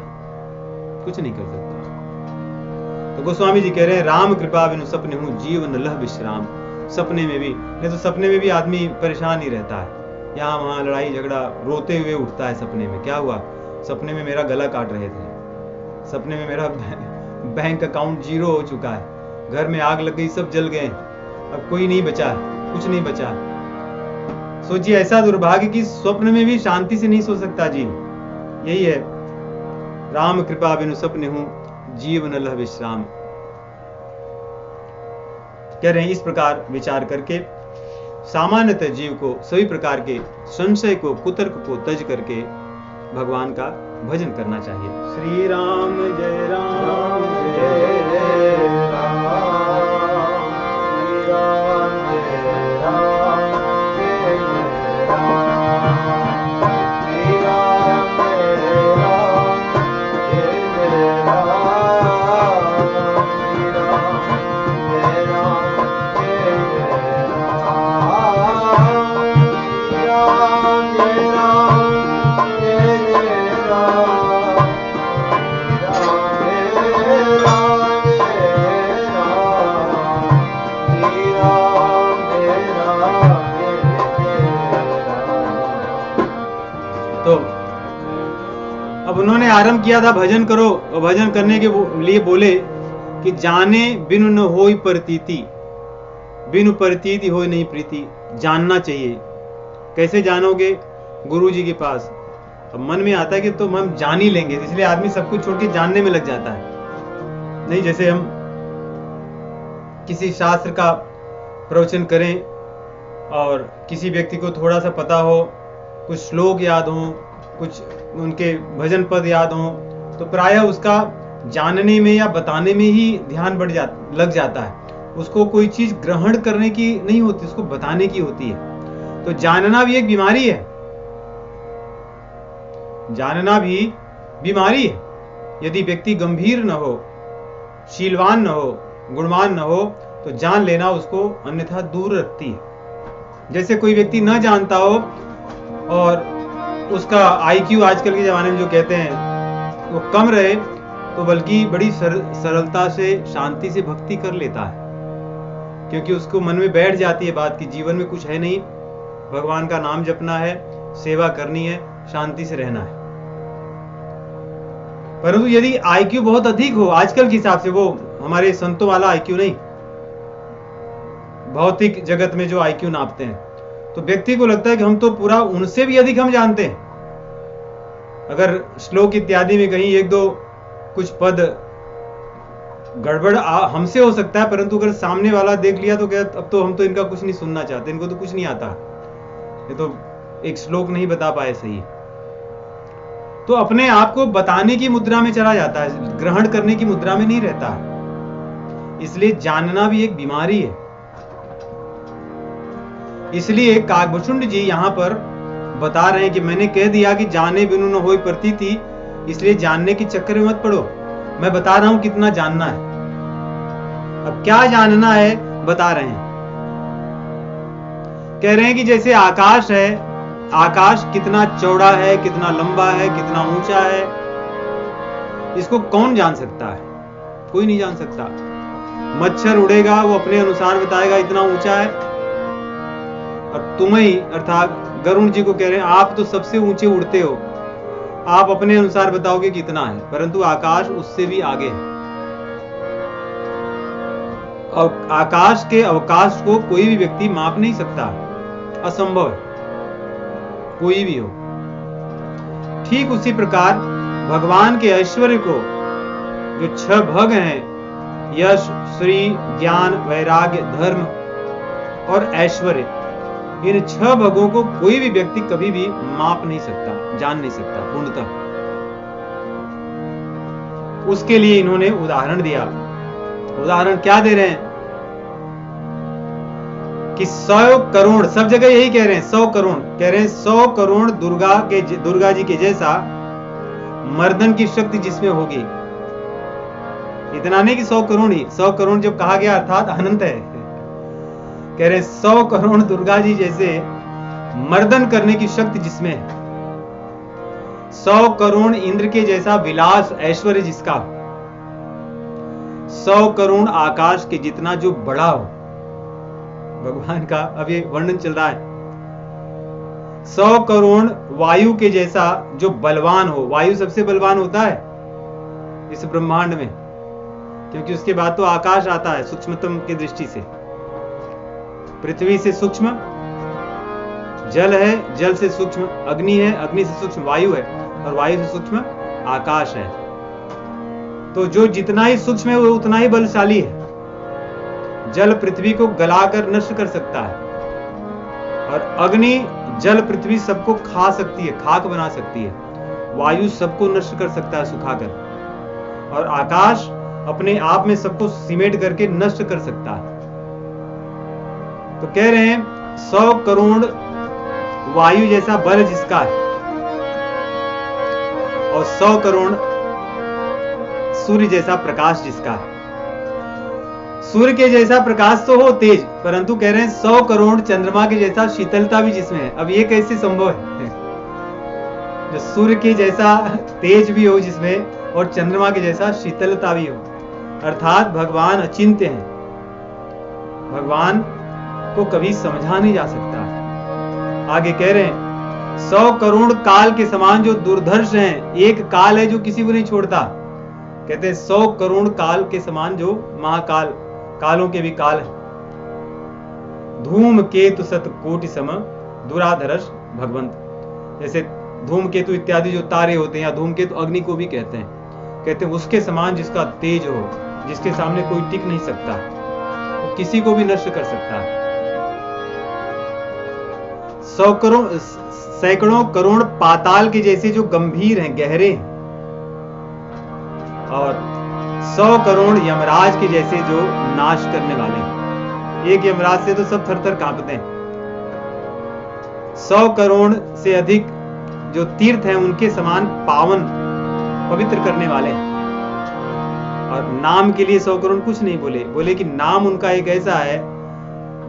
कुछ नहीं कर सकता। तो गोस्वामी जी कह रहे हैं राम कृपा बिनु सपने हूं जीवन लह विश्राम। सपने में भी, नहीं तो सपने में भी आदमी परेशान ही रहता है, यहाँ वहां लड़ाई झगड़ा, रोते हुए उठता है सपने में। क्या हुआ? सपने में मेरा गला काट रहे थे, सपने में मेरा बैंक अकाउंट 0 हो चुका है, घर में आग लग गई, सब जल गए, अब कोई नहीं बचा है, कुछ नहीं बचा। सोचिए ऐसा दुर्भाग्य कि स्वप्न में भी शांति से नहीं सो सकता जी। यही है राम कृपा बिनु सपने हूं जीवन लह विश्राम। कह रहे हैं इस प्रकार विचार करके सामान्यतः जीव को सभी प्रकार के संशय को, कुतर्क को तज करके भगवान का भजन करना चाहिए। श्री राम जय राम जय जय राम, श्री राम जय राम जय जय राम, श्री राम जय राम जय जय राम, श्री राम जय राम जय जय राम, श्री राम जय राम जय जय राम, श्री राम जय राम श्री राम जय राम जय राम। तो अब उन्होंने आरंभ किया था भजन करो, और भजन करने के लिए बोले कि जाने बिनु न होई प्रतीति, बिनु प्रतीति होई नहीं प्रीति। जानना चाहिए। कैसे जानोगे? गुरु जी के पास। अब मन में आता है कि तो हम जान ही लेंगे, इसलिए आदमी सब कुछ छोड़ के जानने में लग जाता है। नहीं, जैसे हम किसी शास्त्र का प्रवचन करें और किसी व्यक्ति को थोड़ा सा पता हो, कुछ श्लोक याद हो, कुछ उनके भजन पद याद हो, तो प्रायः उसका जानने में या बताने में ही ध्यान लग जाता है। उसको कोई चीज ग्रहण करने की नहीं होती, उसको बताने की होती है। तो जानना भी एक बीमारी है, जानना भी बीमारी है। यदि व्यक्ति गंभीर न हो, शीलवान न हो, गुणवान न हो, तो जान लेना उसको अन्यथा दूर रखती है। जैसे कोई व्यक्ति न जानता हो और उसका IQ आजकल के जमाने में जो कहते हैं वो कम रहे, तो बल्कि बड़ी सरलता से, शांति से भक्ति कर लेता है, क्योंकि उसको मन में बैठ जाती है बात कि जीवन में कुछ है नहीं, भगवान का नाम जपना है, सेवा करनी है, शांति से रहना है। परंतु यदि आईक्यू बहुत अधिक हो, आजकल के हिसाब से, वो हमारे संतों वाला आईक्यू नहीं, भौतिक जगत में जो आईक्यू नापते हैं, तो व्यक्ति को लगता है कि हम तो पूरा उनसे भी अधिक हम जानते हैं। अगर श्लोक इत्यादि में कहीं एक दो कुछ पद गड़बड़ हमसे हो सकता है, परंतु अगर सामने वाला देख लिया तो कहता अब तो हम तो इनका कुछ नहीं सुनना चाहते, इनको तो कुछ नहीं आता, ये तो एक श्लोक नहीं बता पाए सही। तो अपने आप को बताने की मुद्रा में चला जाता है, ग्रहण करने की मुद्रा में नहीं रहता है। इसलिए जानना भी एक बीमारी है। इसलिए काकभुषुंड जी यहां पर बता रहे हैं कि मैंने कह दिया कि जाने बिनु न होई प्रतीति, इसलिए जानने के चक्कर में मत पड़ो, मैं बता रहा हूं कितना जानना है। अब क्या जानना है बता रहे हैं, कह रहे हैं कि जैसे आकाश है, आकाश कितना चौड़ा है, कितना लंबा है, कितना ऊंचा है, इसको कौन जान सकता है? कोई नहीं जान सकता। मच्छर उड़ेगा, वो अपने अनुसार बताएगा इतना ऊंचा है, और तुम ही अर्थात गरुण जी को कह रहे हैं आप तो सबसे ऊंचे उड़ते हो, आप अपने अनुसार बताओगे कितना है, परंतु आकाश उससे भी आगे है। और आकाश के अवकाश को कोई भी व्यक्ति माप नहीं सकता, असंभव है, कोई भी हो। ठीक उसी प्रकार भगवान के ऐश्वर्य को, जो 6 भग हैं, यश, श्री, ज्ञान, वैराग्य, धर्म और ऐश्वर्य, इन 6 भगों को कोई भी व्यक्ति कभी भी माप नहीं सकता, जान नहीं सकता पूर्णतः। उसके लिए इन्होंने उदाहरण दिया। उदाहरण क्या दे रहे हैं कि 100 करोड़, सब जगह यही कह रहे हैं 100 करोड़, कह रहे हैं 100 करोड़ दुर्गा जी के जैसा मर्दन की शक्ति जिसमें होगी। इतना नहीं कि 100 करोड़ ही, 100 करोड़ जब कहा गया अर्थात अनंत है। कह रहे 100 करोड़ दुर्गा जी जैसे मर्दन करने की शक्ति जिसमें है, 100 करोड़ इंद्र के जैसा विलास ऐश्वर्य जिसका, 100 करोड़ आकाश के जितना जो बड़ा हो भगवान का, अब ये वर्णन चल रहा है, 100 करोड़ वायु के जैसा जो बलवान हो। वायु सबसे बलवान होता है इस ब्रह्मांड में, क्योंकि उसके बाद तो आकाश आता है सूक्ष्मतम की दृष्टि से। पृथ्वी से सूक्ष्म जल है, जल से सूक्ष्म अग्नि है, अग्नि से सूक्ष्म वायु है, और वायु से सूक्ष्म आकाश है। तो जो जितना ही सूक्ष्म है वो उतना ही बलशाली है। जल पृथ्वी को गलाकर नष्ट कर सकता है, और अग्नि जल पृथ्वी सबको खा सकती है, खाक बना सकती है। वायु सबको नष्ट कर सकता है सुखाकर, और आकाश अपने आप में सबको सीमेंट करके नष्ट कर सकता है। तो कह रहे हैं 100 करोड़ वायु जैसा बल जिसका है, और 100 करोड़ सूर्य जैसा प्रकाश जिसका है। सूर्य के जैसा प्रकाश तो हो तेज, परंतु कह रहे हैं 100 करोड़ चंद्रमा के जैसा शीतलता भी जिसमें है। अब ये कैसे संभव है? जो सूर्य के जैसा तेज भी हो जिसमें, और चंद्रमा के जैसा शीतलता भी हो, अर्थात भगवान अचिंत्य हैं, भगवान को कभी समझा नहीं जा सकता। आगे कह रहे हैं 100 करोड़ काल के समान जो दुर्धर्ष हैं, एक काल है जो किसी को नहीं छोड़ता। कहते हैं 100 करोड़ काल के समान जो महाकाल, कालों के भी काल है। धूम केतु सत कोटि सम दुराधरस भगवंत, जैसे धूमकेतु इत्यादि जो तारे होते हैं, या धूमकेतु अग्नि को भी कहते हैं उसके समान जिसका तेज हो, जिसके सामने कोई टिक नहीं सकता, वो किसी को भी नष्ट कर सकता है। 100 करोड़, सैकड़ों करोड़ पाताल के जैसे जो गंभीर हैं, गहरे हैं, और 100 करोड़ यमराज के जैसे जो नाश करने वाले हैं। एक यमराज से तो सब थर-थर कांपते हैं। 100 करोड़ से अधिक जो तीर्थ हैं उनके समान पावन, पवित्र करने वाले हैं। और नाम के लिए 100 करोड़ कुछ नहीं बोले कि नाम उनका एक ऐसा है,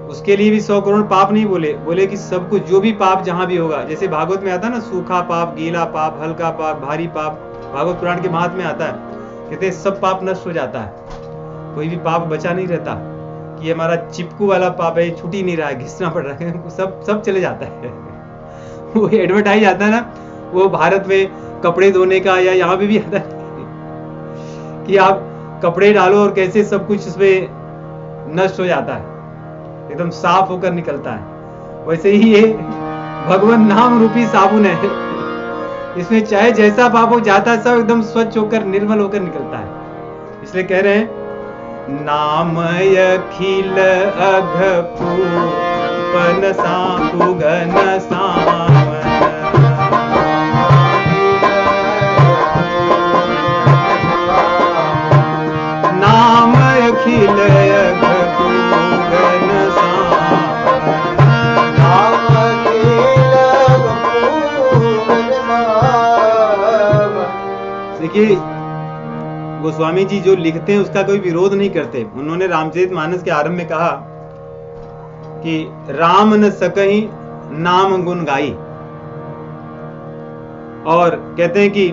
उसके लिए भी 100 करोड़ पाप नहीं बोले कि सब कुछ जो भी पाप जहां भी होगा, जैसे भागवत में आता है ना, सूखा पाप, गीला पाप, हल्का पाप, भारी पाप, भागवत पुराण के महात्म्य में आता है। कहते सब पाप नष्ट हो जाता है, कोई भी पाप बचा नहीं रहता कि हमारा चिपकू वाला पाप है, छूट ही नहीं रहा है, घिसना पड़ रहा है, सब चले जाता है। वो एडवर्टाइज आता है ना, वो भारत में कपड़े धोने का, या यहाँ पे भी आता है कि आप कपड़े डालो और कैसे सब कुछ उसमें नष्ट हो जाता है, एकदम साफ होकर निकलता है। वैसे ही ये भगवान नाम रूपी साबुन है, इसमें चाहे जैसा पाप हो जाता है, सब एकदम स्वच्छ होकर निर्मल होकर निकलता है। इसलिए कह रहे हैं नाम अखिल अघपूपन सापु घन सावन, नाम अखिल अघपूपन सावन, नाम अखिल अघपूपन सावन। देखिए गोस्वामी जी जो लिखते हैं उसका कोई विरोध नहीं करते। उन्होंने रामचरितमानस के आरंभ में कहा कि राम न सकहि नाम गुण गाई, और कहते हैं कि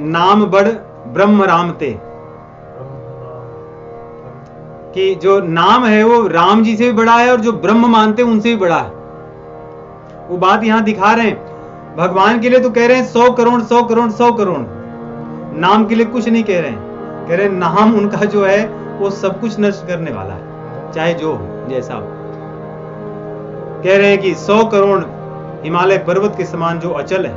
नाम बड़ ब्रह्म राम ते, कि जो नाम है वो राम जी से भी बड़ा है और जो ब्रह्म मानते हैं उनसे भी बड़ा है। वो बात यहां दिखा रहे हैं। भगवान के लिए तो कह रहे हैं 100 करोड़ 100 करोड़ 100 करोड़, नाम के लिए कुछ नहीं कह रहे हैं। कह रहे हैं नाम उनका जो है वो सब कुछ नष्ट करने वाला है, चाहे जो हो जैसा हो। कह रहे हैं कि 100 करोड़ हिमालय पर्वत के समान जो अचल है,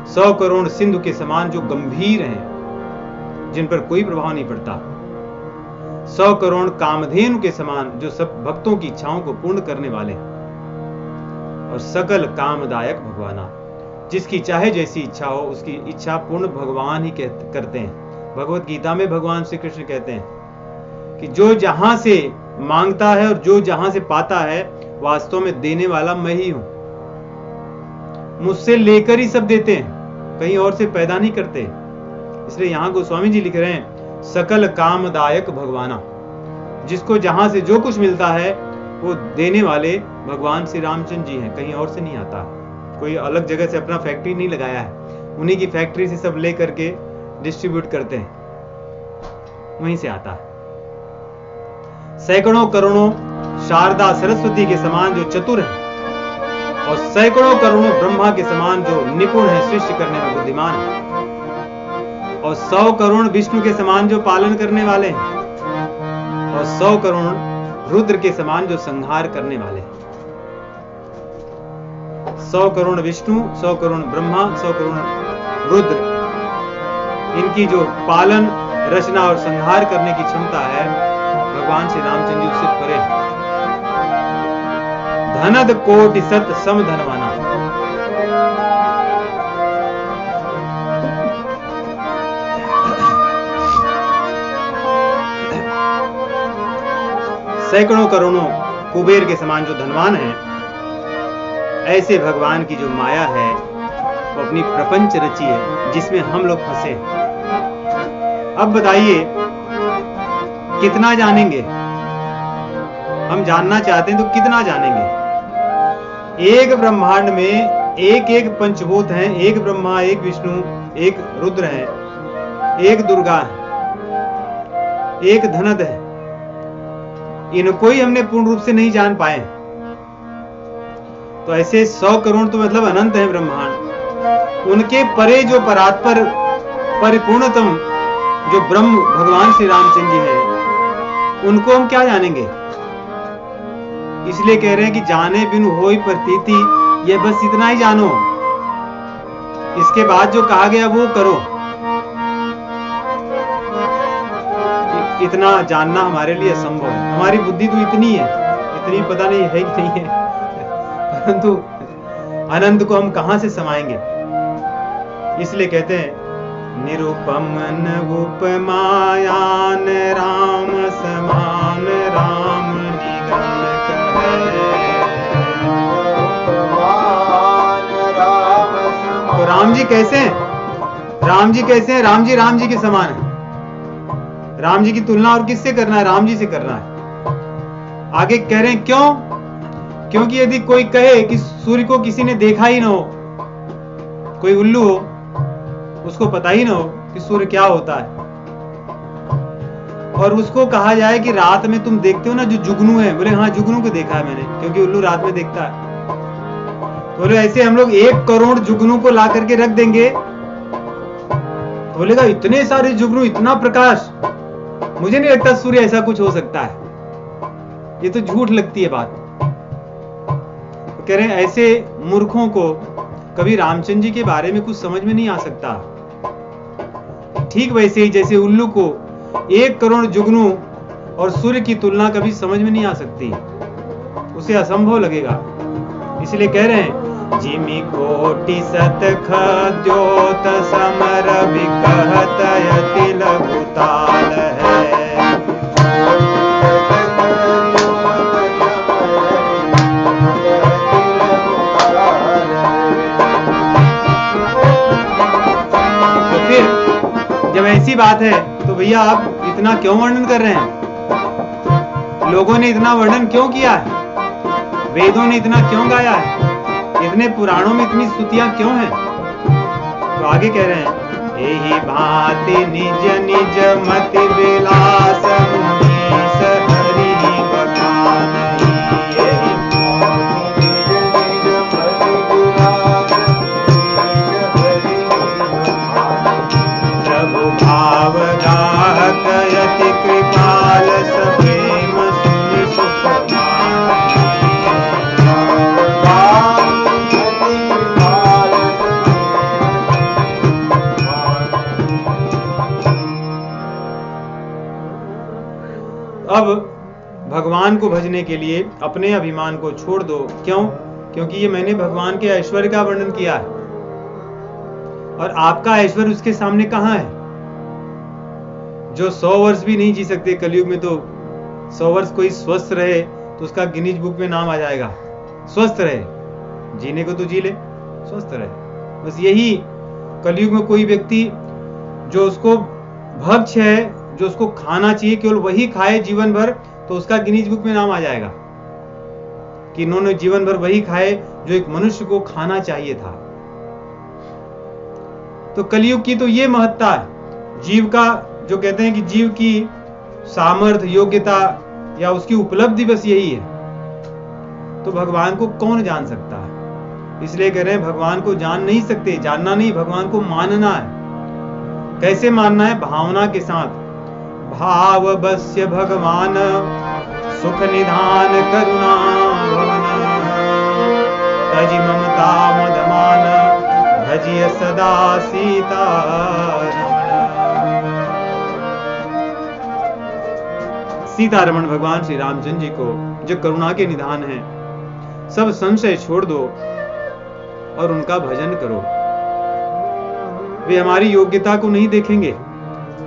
100 करोड़ सिंधु के समान जो गंभीर हैं, जिन पर कोई प्रभाव नहीं पड़ता, 100 करोड़ कामधेनु के समान जो सब भक्तों की इच्छाओं को पूर्ण करने वाले हैं, और सकल कामदायक भगवाना, जिसकी चाहे जैसी इच्छा हो उसकी इच्छा पूर्ण भगवान ही करते हैं। भगवत गीता में भगवान श्री कृष्ण कहते हैं कि जो जहां से मांगता है और जो जहां से पाता है, वास्तव में देने वाला मैं ही हूं। मुझसे लेकर ही सब देते हैं, कहीं और से पैदा नहीं करते। इसलिए यहां गोस्वामी जी लिख रहे हैं सकल कामदायक भगवाना, जिसको जहां से जो कुछ मिलता है वो देने वाले भगवान श्री रामचंद्र जी हैं, कहीं और से नहीं आता। कोई अलग जगह से अपना फैक्ट्री नहीं लगाया है, उन्हीं की फैक्ट्री से सब ले करके डिस्ट्रीब्यूट करते हैं, वहीं से आता है। सैकड़ों करोड़ों शारदा सरस्वती के समान जो चतुर है, और सैकड़ों करोड़ों ब्रह्मा के समान जो निपुण है, सृष्टि करने में बुद्धिमान है, और 100 करोड़ विष्णु के समान जो पालन करने वाले हैं, और 100 करोड़ रुद्र के समान जो संहार करने वाले हैं। 100 करोड़ विष्णु, 100 करोड़ ब्रह्मा, 100 करोड़ रुद्र, इनकी जो पालन, रचना और संहार करने की क्षमता है, भगवान श्री रामचंद्र जी उससे परे हैं। धनद कोटि सत सम धनवाना, सैकड़ों करोड़ों कुबेर के समान जो धनवान है, ऐसे भगवान की जो माया है वो अपनी प्रपंच रची है, जिसमें हम लोग फंसे हैं। अब बताइए कितना जानेंगे? हम जानना चाहते हैं तो कितना जानेंगे? एक ब्रह्मांड में एक एक पंचभूत हैं, एक ब्रह्मा, एक विष्णु, एक रुद्र है, एक दुर्गा है, एक धनद है। इनको ही हमने पूर्ण रूप से नहीं जान पाए। तो ऐसे 100 करोड़ तो मतलब अनंत है ब्रह्मांड, उनके परे जो परात्पर परिपूर्णतम जो ब्रह्म भगवान श्री रामचंद्र जी हैं, उनको हम क्या जानेंगे? इसलिए कह रहे हैं कि जाने बिनु होई प्रतीति, ये बस इतना ही जानो, इसके बाद जो कहा गया वो करो। इतना जानना हमारे लिए असंभव है। हमारी बुद्धि तो इतनी है, इतनी पता नहीं है कि नहीं है, परंतु अनंत को हम कहां से समाएंगे? इसलिए कहते हैं निरुपम उपमायान राम समान राम निगम कहे। तो राम जी कैसे हैं? राम जी कैसे हैं? राम जी के समान है। राम जी की तुलना और किससे करना है? राम जी से करना है। आगे कह रहे हैं क्यों? क्योंकि यदि कोई कहे कि सूर्य को किसी ने देखा ही ना हो, कोई उल्लू हो, उसको पता ही ना हो कि सूर्य क्या होता है, और उसको कहा जाए कि रात में तुम देखते हो ना जो जुगनू है, बोले हाँ जुगनू को देखा है मैंने, क्योंकि उल्लू रात में देखता है। तो बोले ऐसे हम लोग 1 करोड़ जुगनू को ला करके रख देंगे, तो बोलेगा इतने सारे जुगनू, इतना प्रकाश, मुझे नहीं लगता सूर्य ऐसा कुछ हो सकता है, ये तो झूठ लगती है बात। तो कह रहे हैं ऐसे मूर्खों को कभी रामचंद्र जी के बारे में कुछ समझ में नहीं आ सकता। ठीक वैसे ही जैसे उल्लू को 1 करोड़ जुगनू और सूर्य की तुलना कभी समझ में नहीं आ सकती, उसे असंभव लगेगा। इसलिए कह रहे हैं जिमि कोटि सत खद्योत समर विकहत यति लघुताल है। तो फिर जब ऐसी बात है तो भैया आप इतना क्यों वर्णन कर रहे हैं? लोगों ने इतना वर्णन क्यों किया है? वेदों ने इतना क्यों गाया है? इतने पुराणों में इतनी स्तुतियां क्यों हैं? तो आगे कह रहे हैं यही भांति निज निज मति विलास मुनीस हरि बखानहि। यही प्रभु भाव गाहक यति कृपाल सप्रेम सुनि सुख अब भगवान को भजने के लिए अपने अभिमान को छोड़ दो। क्यों? क्योंकि ये मैंने भगवान के ऐश्वर्य का वर्णन किया है, और आपका ऐश्वर्य उसके सामने कहां है? जो 100 वर्ष भी नहीं जी सकते कलयुग में, तो 100 वर्ष कोई स्वस्थ रहे तो उसका गिनीज बुक में नाम आ जाएगा। स्वस्थ रहे, जीने को तो जी ले, स्वस्थ रहे, बस यही। कलयुग में कोई व्यक्ति जो उसको भक्ष्य है, जो उसको खाना चाहिए, केवल वही खाए जीवन भर, तो उसका गिनीज बुक में नाम आ जाएगा कि इन्होंने जीवन भर वही खाए जो एक मनुष्य को खाना चाहिए था। तो कलयुग की तो ये महत्ता है। जीव का जो कहते हैं कि जीव की सामर्थ्य, योग्यता या उसकी उपलब्धि बस यही है। तो भगवान को कौन जान सकता है? इसलिए कह रहे हैं भगवान को जान नहीं सकते, जानना नहीं, भगवान को मानना है। कैसे मानना है? भावना के साथ। भाव बस्य भगवान सुख निधान करुणा भवन, तजि ममता मदमान भजिय सदा सीता रमण। सीता रमण भगवान श्री रामचंद्र जी को जो करुणा के निधान हैं, सब संशय छोड़ दो और उनका भजन करो। वे हमारी योग्यता को नहीं देखेंगे,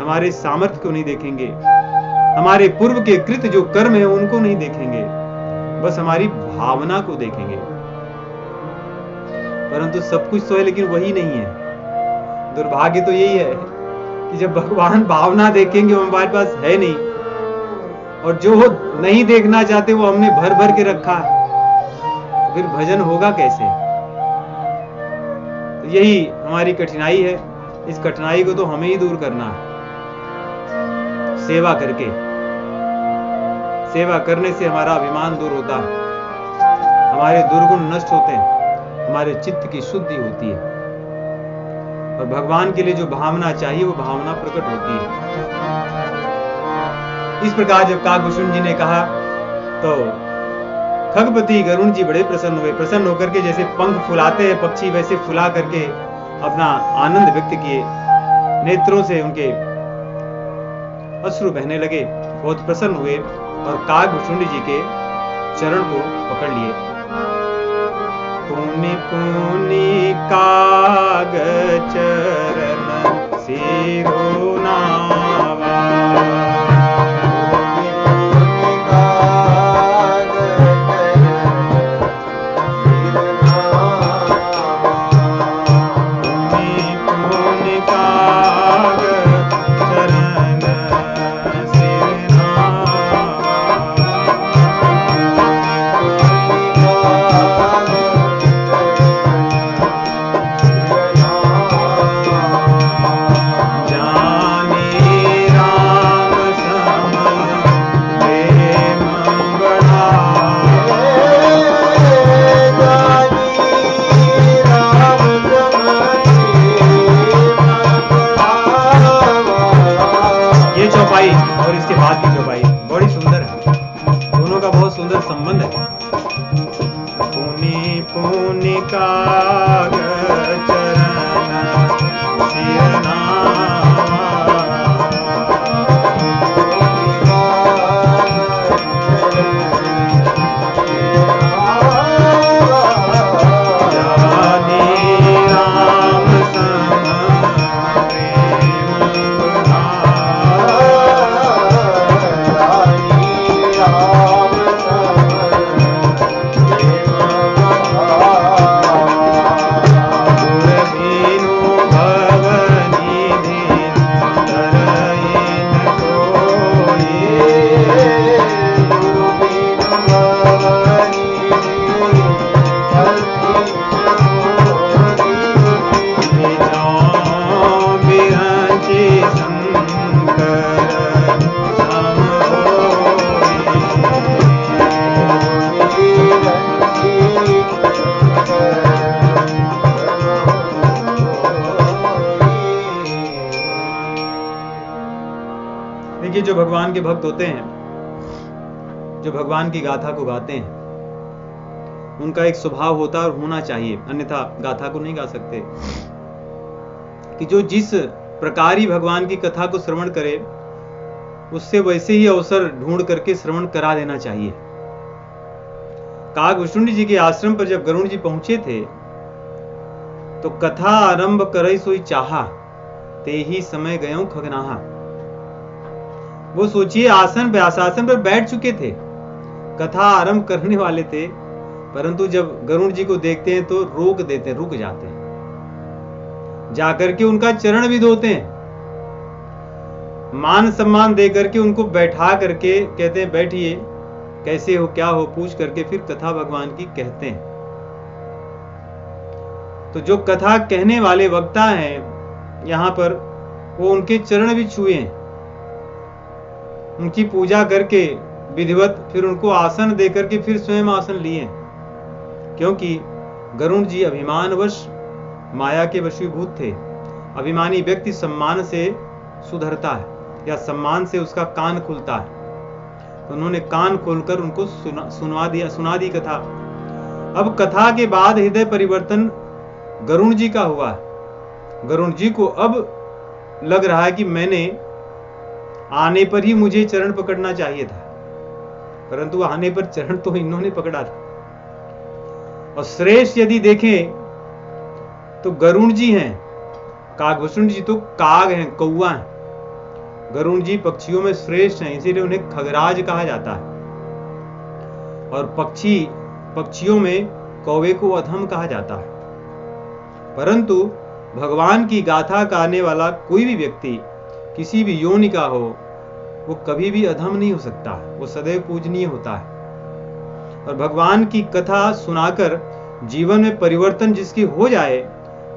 हमारे सामर्थ्य को नहीं देखेंगे, हमारे पूर्व के कृत जो कर्म है उनको नहीं देखेंगे, बस हमारी भावना को देखेंगे। परंतु सब कुछ तो है लेकिन वही नहीं है। दुर्भाग्य तो यही है कि जब भगवान भावना देखेंगे वो हमारे पास है नहीं, और जो नहीं देखना चाहते वो हमने भर भर के रखा है, तो फिर भजन होगा कैसे? तो यही हमारी कठिनाई है। इस कठिनाई को तो हमें ही दूर करना है, सेवा करके। सेवा करने से हमारा अभिमान दूर होता है, हमारे दुर्गुण नष्ट होते हैं, हमारे चित्त की शुद्धि होती है, और भगवान के लिए जो भावना चाहिए वो भावना प्रकट होती है। इस प्रकार जब काकभूषण जी ने कहा तो खगपति गरुण जी बड़े प्रसन्न हुए। प्रसन्न होकर के जैसे पंख फुलाते हैं पक्षी, वैसे फुला करके अपना आनंद व्यक्त किए। नेत्रों से उनके अश्रु बहने लगे, बहुत प्रसन्न हुए और काकभूषुंडी जी के चरण को पकड़ लिए। पुनि पुनि काग चरण सिरो नावा, पुनि काग चरण सिर नावा। जाने राम सम प्रेम गुरबीनु भवनिधि तरइन विजौ बिरंचि शंकर सम देखिए, जो भगवान के भक्त होते हैं, जो भगवान की गाथा को गाते हैं, उनका एक स्वभाव होता है और होना चाहिए, अन्यथा गाथा को नहीं गा सकते, कि जो जिस प्रकार ही भगवान की कथा को श्रवण करे, उससे वैसे ही अवसर ढूंढ करके श्रवण करा देना चाहिए। कागभूषुंड जी के आश्रम पर जब गरुड़ जी पहुंचे थे, तो कथा आरंभ करई सोई चाहा, ते ही समय गयो खगनाहा। वो सोचिए, आसन व्यासासन पर बैठ चुके थे, कथा आरंभ करने वाले थे, परंतु जब गरुड़ जी को देखते हैं तो रोक देते हैं, रुक जाते हैं, जाकर के उनका चरण भी धोते हैं, मान सम्मान दे करके उनको बैठा करके कहते हैं बैठिए, कैसे हो क्या हो पूछ करके फिर कथा भगवान की कहते हैं। तो जो कथा कहने वाले वक्ता हैं यहाँ पर, वो उनके चरण भी छुए हैं, उनकी पूजा करके विधिवत फिर उनको आसन देकर के फिर स्वयं आसन लिए, क्योंकि गरुड़ जी अभिमानवश माया के वशीभूत थे। अभिमानी व्यक्ति सम्मान से सुधरता है या सम्मान से उसका कान खुलता है, तो उन्होंने कान खोलकर उनको सुना दी कथा। अब कथा के बाद हृदय परिवर्तन गरुड़ जी का हुआ। गरुड़ जी को अब लग रहा है कि मैंने आने पर ही मुझे चरण पकड़ना चाहिए था, परंतु आने पर चरण तो इन्होंने पकड़ा था। और श्रेष्ठ यदि देखें तो गरुड़ जी हैं, कागभूषुंड जी तो काग हैं, कौवा हैं। गरुड़ जी पक्षियों में श्रेष्ठ हैं, इसीलिए उन्हें खगराज कहा जाता है। और पक्षियों में कौवे को अधम कहा जाता है। परंतु भगवान की गाथा गाने वाला कोई भी व्यक्ति किसी भी योनि का हो, वो कभी भी अधम नहीं हो सकता, वो सदैव पूजनीय होता है। और भगवान की कथा सुनाकर जीवन में परिवर्तन जिसकी हो जाए,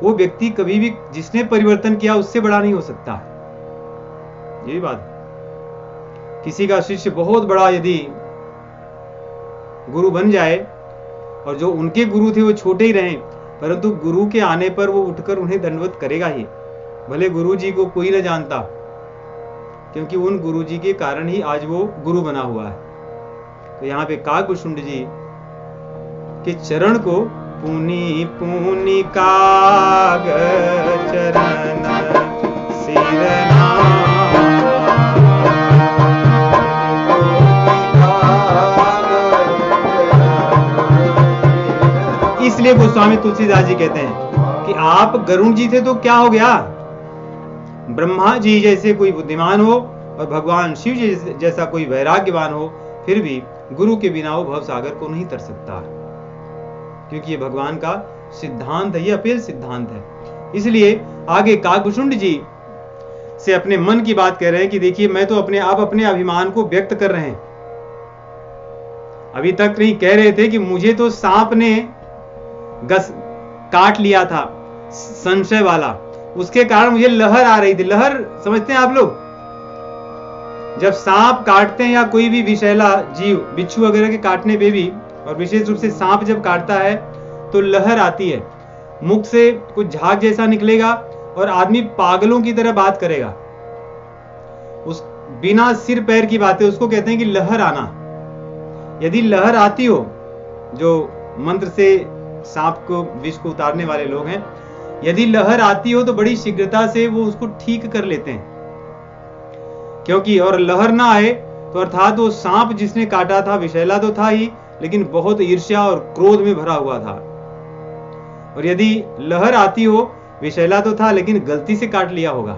वो व्यक्ति कभी भी जिसने परिवर्तन किया उससे बड़ा नहीं हो सकता। यही बात है। किसी का शिष्य बहुत बड़ा यदि गुरु बन जाए और जो उनके गुरु थे वो छोटे ही रहें, परंतु गुरु के आने पर वो उठकर उन्हें दंडवत करेगा ही, भले गुरु जी को कोई न जानता, क्योंकि उन गुरु जी के कारण ही आज वो गुरु बना हुआ है। तो यहाँ पे कागभूषुंड जी के चरण को पुनि पुनि काग चरण सिर इसलिए गोस्वामी तुलसीदास जी कहते हैं कि आप गरुड़ जी थे तो क्या हो गया, ब्रह्मा जी जैसे कोई बुद्धिमान हो और भगवान शिव जी जैसा कोई वैराग्यवान हो, फिर भी गुरु के बिना वो भव सागर को नहीं तर सकता, क्योंकि ये भगवान का सिद्धांत है, ये अपेल सिद्धांत है। इसलिए आगे कागभूषुंड जी से अपने मन की बात कह रहे हैं कि देखिए, मैं तो अपने अभिमान को व्यक्त कर रहे हैं। अभी तक नहीं कह रहे थे कि मुझे तो सांप ने काट लिया था, संशय वाला, उसके कारण मुझे लहर आ रही थी। लहर समझते हैं आप लोग? जब सांप काटते हैं या कोई भी विषैला जीव, बिच्छू वगैरह के काटने पे भी, और विशेष रूप से सांप जब काटता है तो लहर आती है, मुख से कुछ झाग जैसा निकलेगा और आदमी पागलों की तरह बात करेगा। उस बिना सिर पैर की बातें, उसको कहते हैं कि लहर आना। यदि लहर आती हो, जो मंत्र से सांप को विष को उतारने वाले लोग हैं, यदि लहर आती हो तो बड़ी शीघ्रता से वो उसको ठीक कर लेते हैं, क्योंकि और लहर ना आए तो अर्थात वो सांप जिसने काटा था विषैला तो था ही, लेकिन बहुत ईर्ष्या और क्रोध में भरा हुआ था। और यदि लहर आती हो, विषैला तो था लेकिन गलती से काट लिया होगा,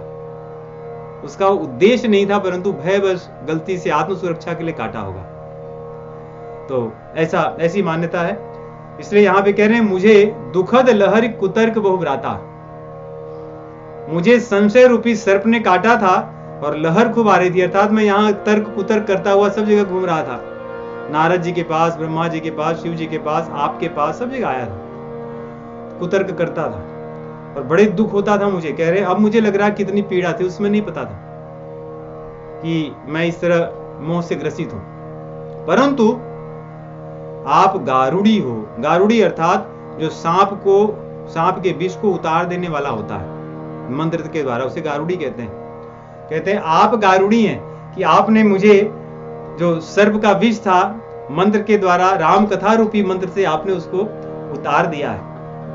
उसका उद्देश्य नहीं था, परंतु भय बस गलती से आत्म सुरक्षा के लिए काटा होगा। तो ऐसी मान्यता है। इसलिए यहां पे कह रहे हैं, मुझे दुखद लहर कुतर्क बहुभ्राता, मुझे संशय रूपी सर्प ने काटा था और लहर खूब आ रही थी, अर्थात मैं यहां तर्क कुतर्क करता हुआ सब जगह घूम रहा था। नारद जी के पास, ब्रह्मा जी के पास, शिव जी के पास, आपके पास, सब जगह आया था, कुतर्क करता था और बड़े दुख होता था मुझे। कह रहे अब मुझे लग रहा कितनी पीड़ा थी, उसमें नहीं पता था कि मैं इस तरह मोह से ग्रसित हूं। परंतु आप गारुड़ी हो, गारुड़ी अर्थात जो सांप के विष को उतार देने वाला होता है मंत्र के द्वारा, उसे गारुड़ी कहते हैं। कहते हैं आप गारुड़ी हैं कि आपने मुझे जो सर्प का विष था मंत्र के द्वारा, राम कथा रूपी मंत्र से आपने उसको उतार दिया है,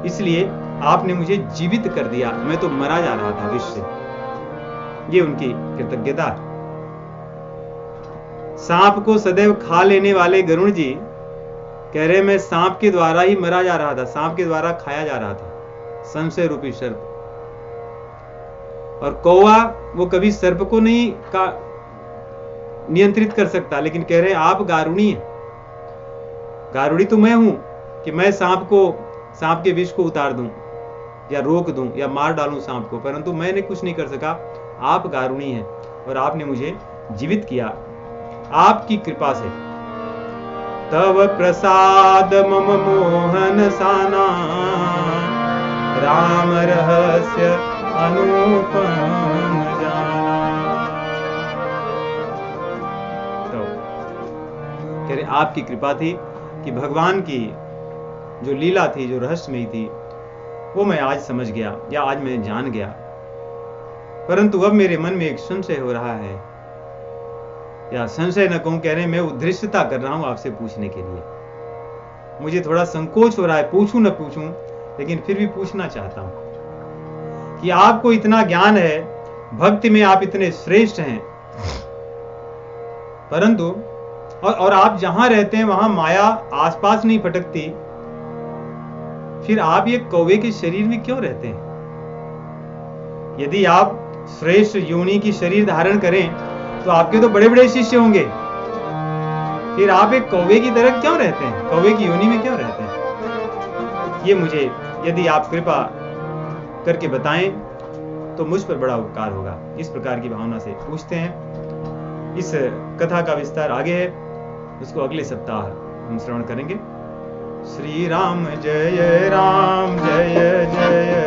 इसलिए आपने मुझे जीवित कर दिया, मैं तो मरा जा रहा था विष से। ये उनकी कृतज्ञता। सांप को सदैव खा लेने वाले गरुड़ जी कह रहे मैं सांप के द्वारा ही मरा जा रहा था, सांप के द्वारा खाया जा रहा था, संशय रूपी सर्प। और कौवा वो कभी सर्प को नहीं नियंत्रित कर सकता, लेकिन कह रहे आप गारुड़ी हैं, गारुड़ी तो मैं हूं कि मैं सांप के विष को उतार दूं या रोक दूं या मार डालूं सांप को, परंतु मैंने कुछ नहीं कर सका। आप गारुड़ी हैं और आपने मुझे जीवित किया आपकी कृपा से। तव प्रसाद मम मोहन साना, राम रहस्य अनुपम जाना। तो कह रहे आपकी कृपा थी कि भगवान की जो लीला थी, जो रहस्यमयी थी, वो मैं आज समझ गया या आज मैं जान गया। परंतु अब मेरे मन में एक संशय हो रहा है, या संशय न कहूं, कह रहे मैं उद्धृष्टता कर रहा हूं आपसे पूछने के लिए। मुझे थोड़ा संकोच हो रहा है, पूछूं न पूछूं, लेकिन फिर भी पूछना चाहता हूं कि आपको इतना ज्ञान है, भक्ति में आप इतने श्रेष्ठ हैं, परंतु और आप जहां रहते हैं वहां माया आसपास नहीं भटकती, फिर आप ये कौवे के शरीर में क्यों रहते हैं? यदि आप श्रेष्ठ योनि की शरीर धारण करें तो आपके तो बड़े बड़े शिष्य होंगे, फिर आप एक कौवे की तरह क्यों रहते हैं, कौवे की योनि में क्यों रहते हैं? ये मुझे यदि आप कृपा करके बताएं तो मुझ पर बड़ा उपकार होगा। इस प्रकार की भावना से पूछते हैं। इस कथा का विस्तार आगे है, उसको अगले सप्ताह हम श्रवण करेंगे। श्री राम जय राम, जय जय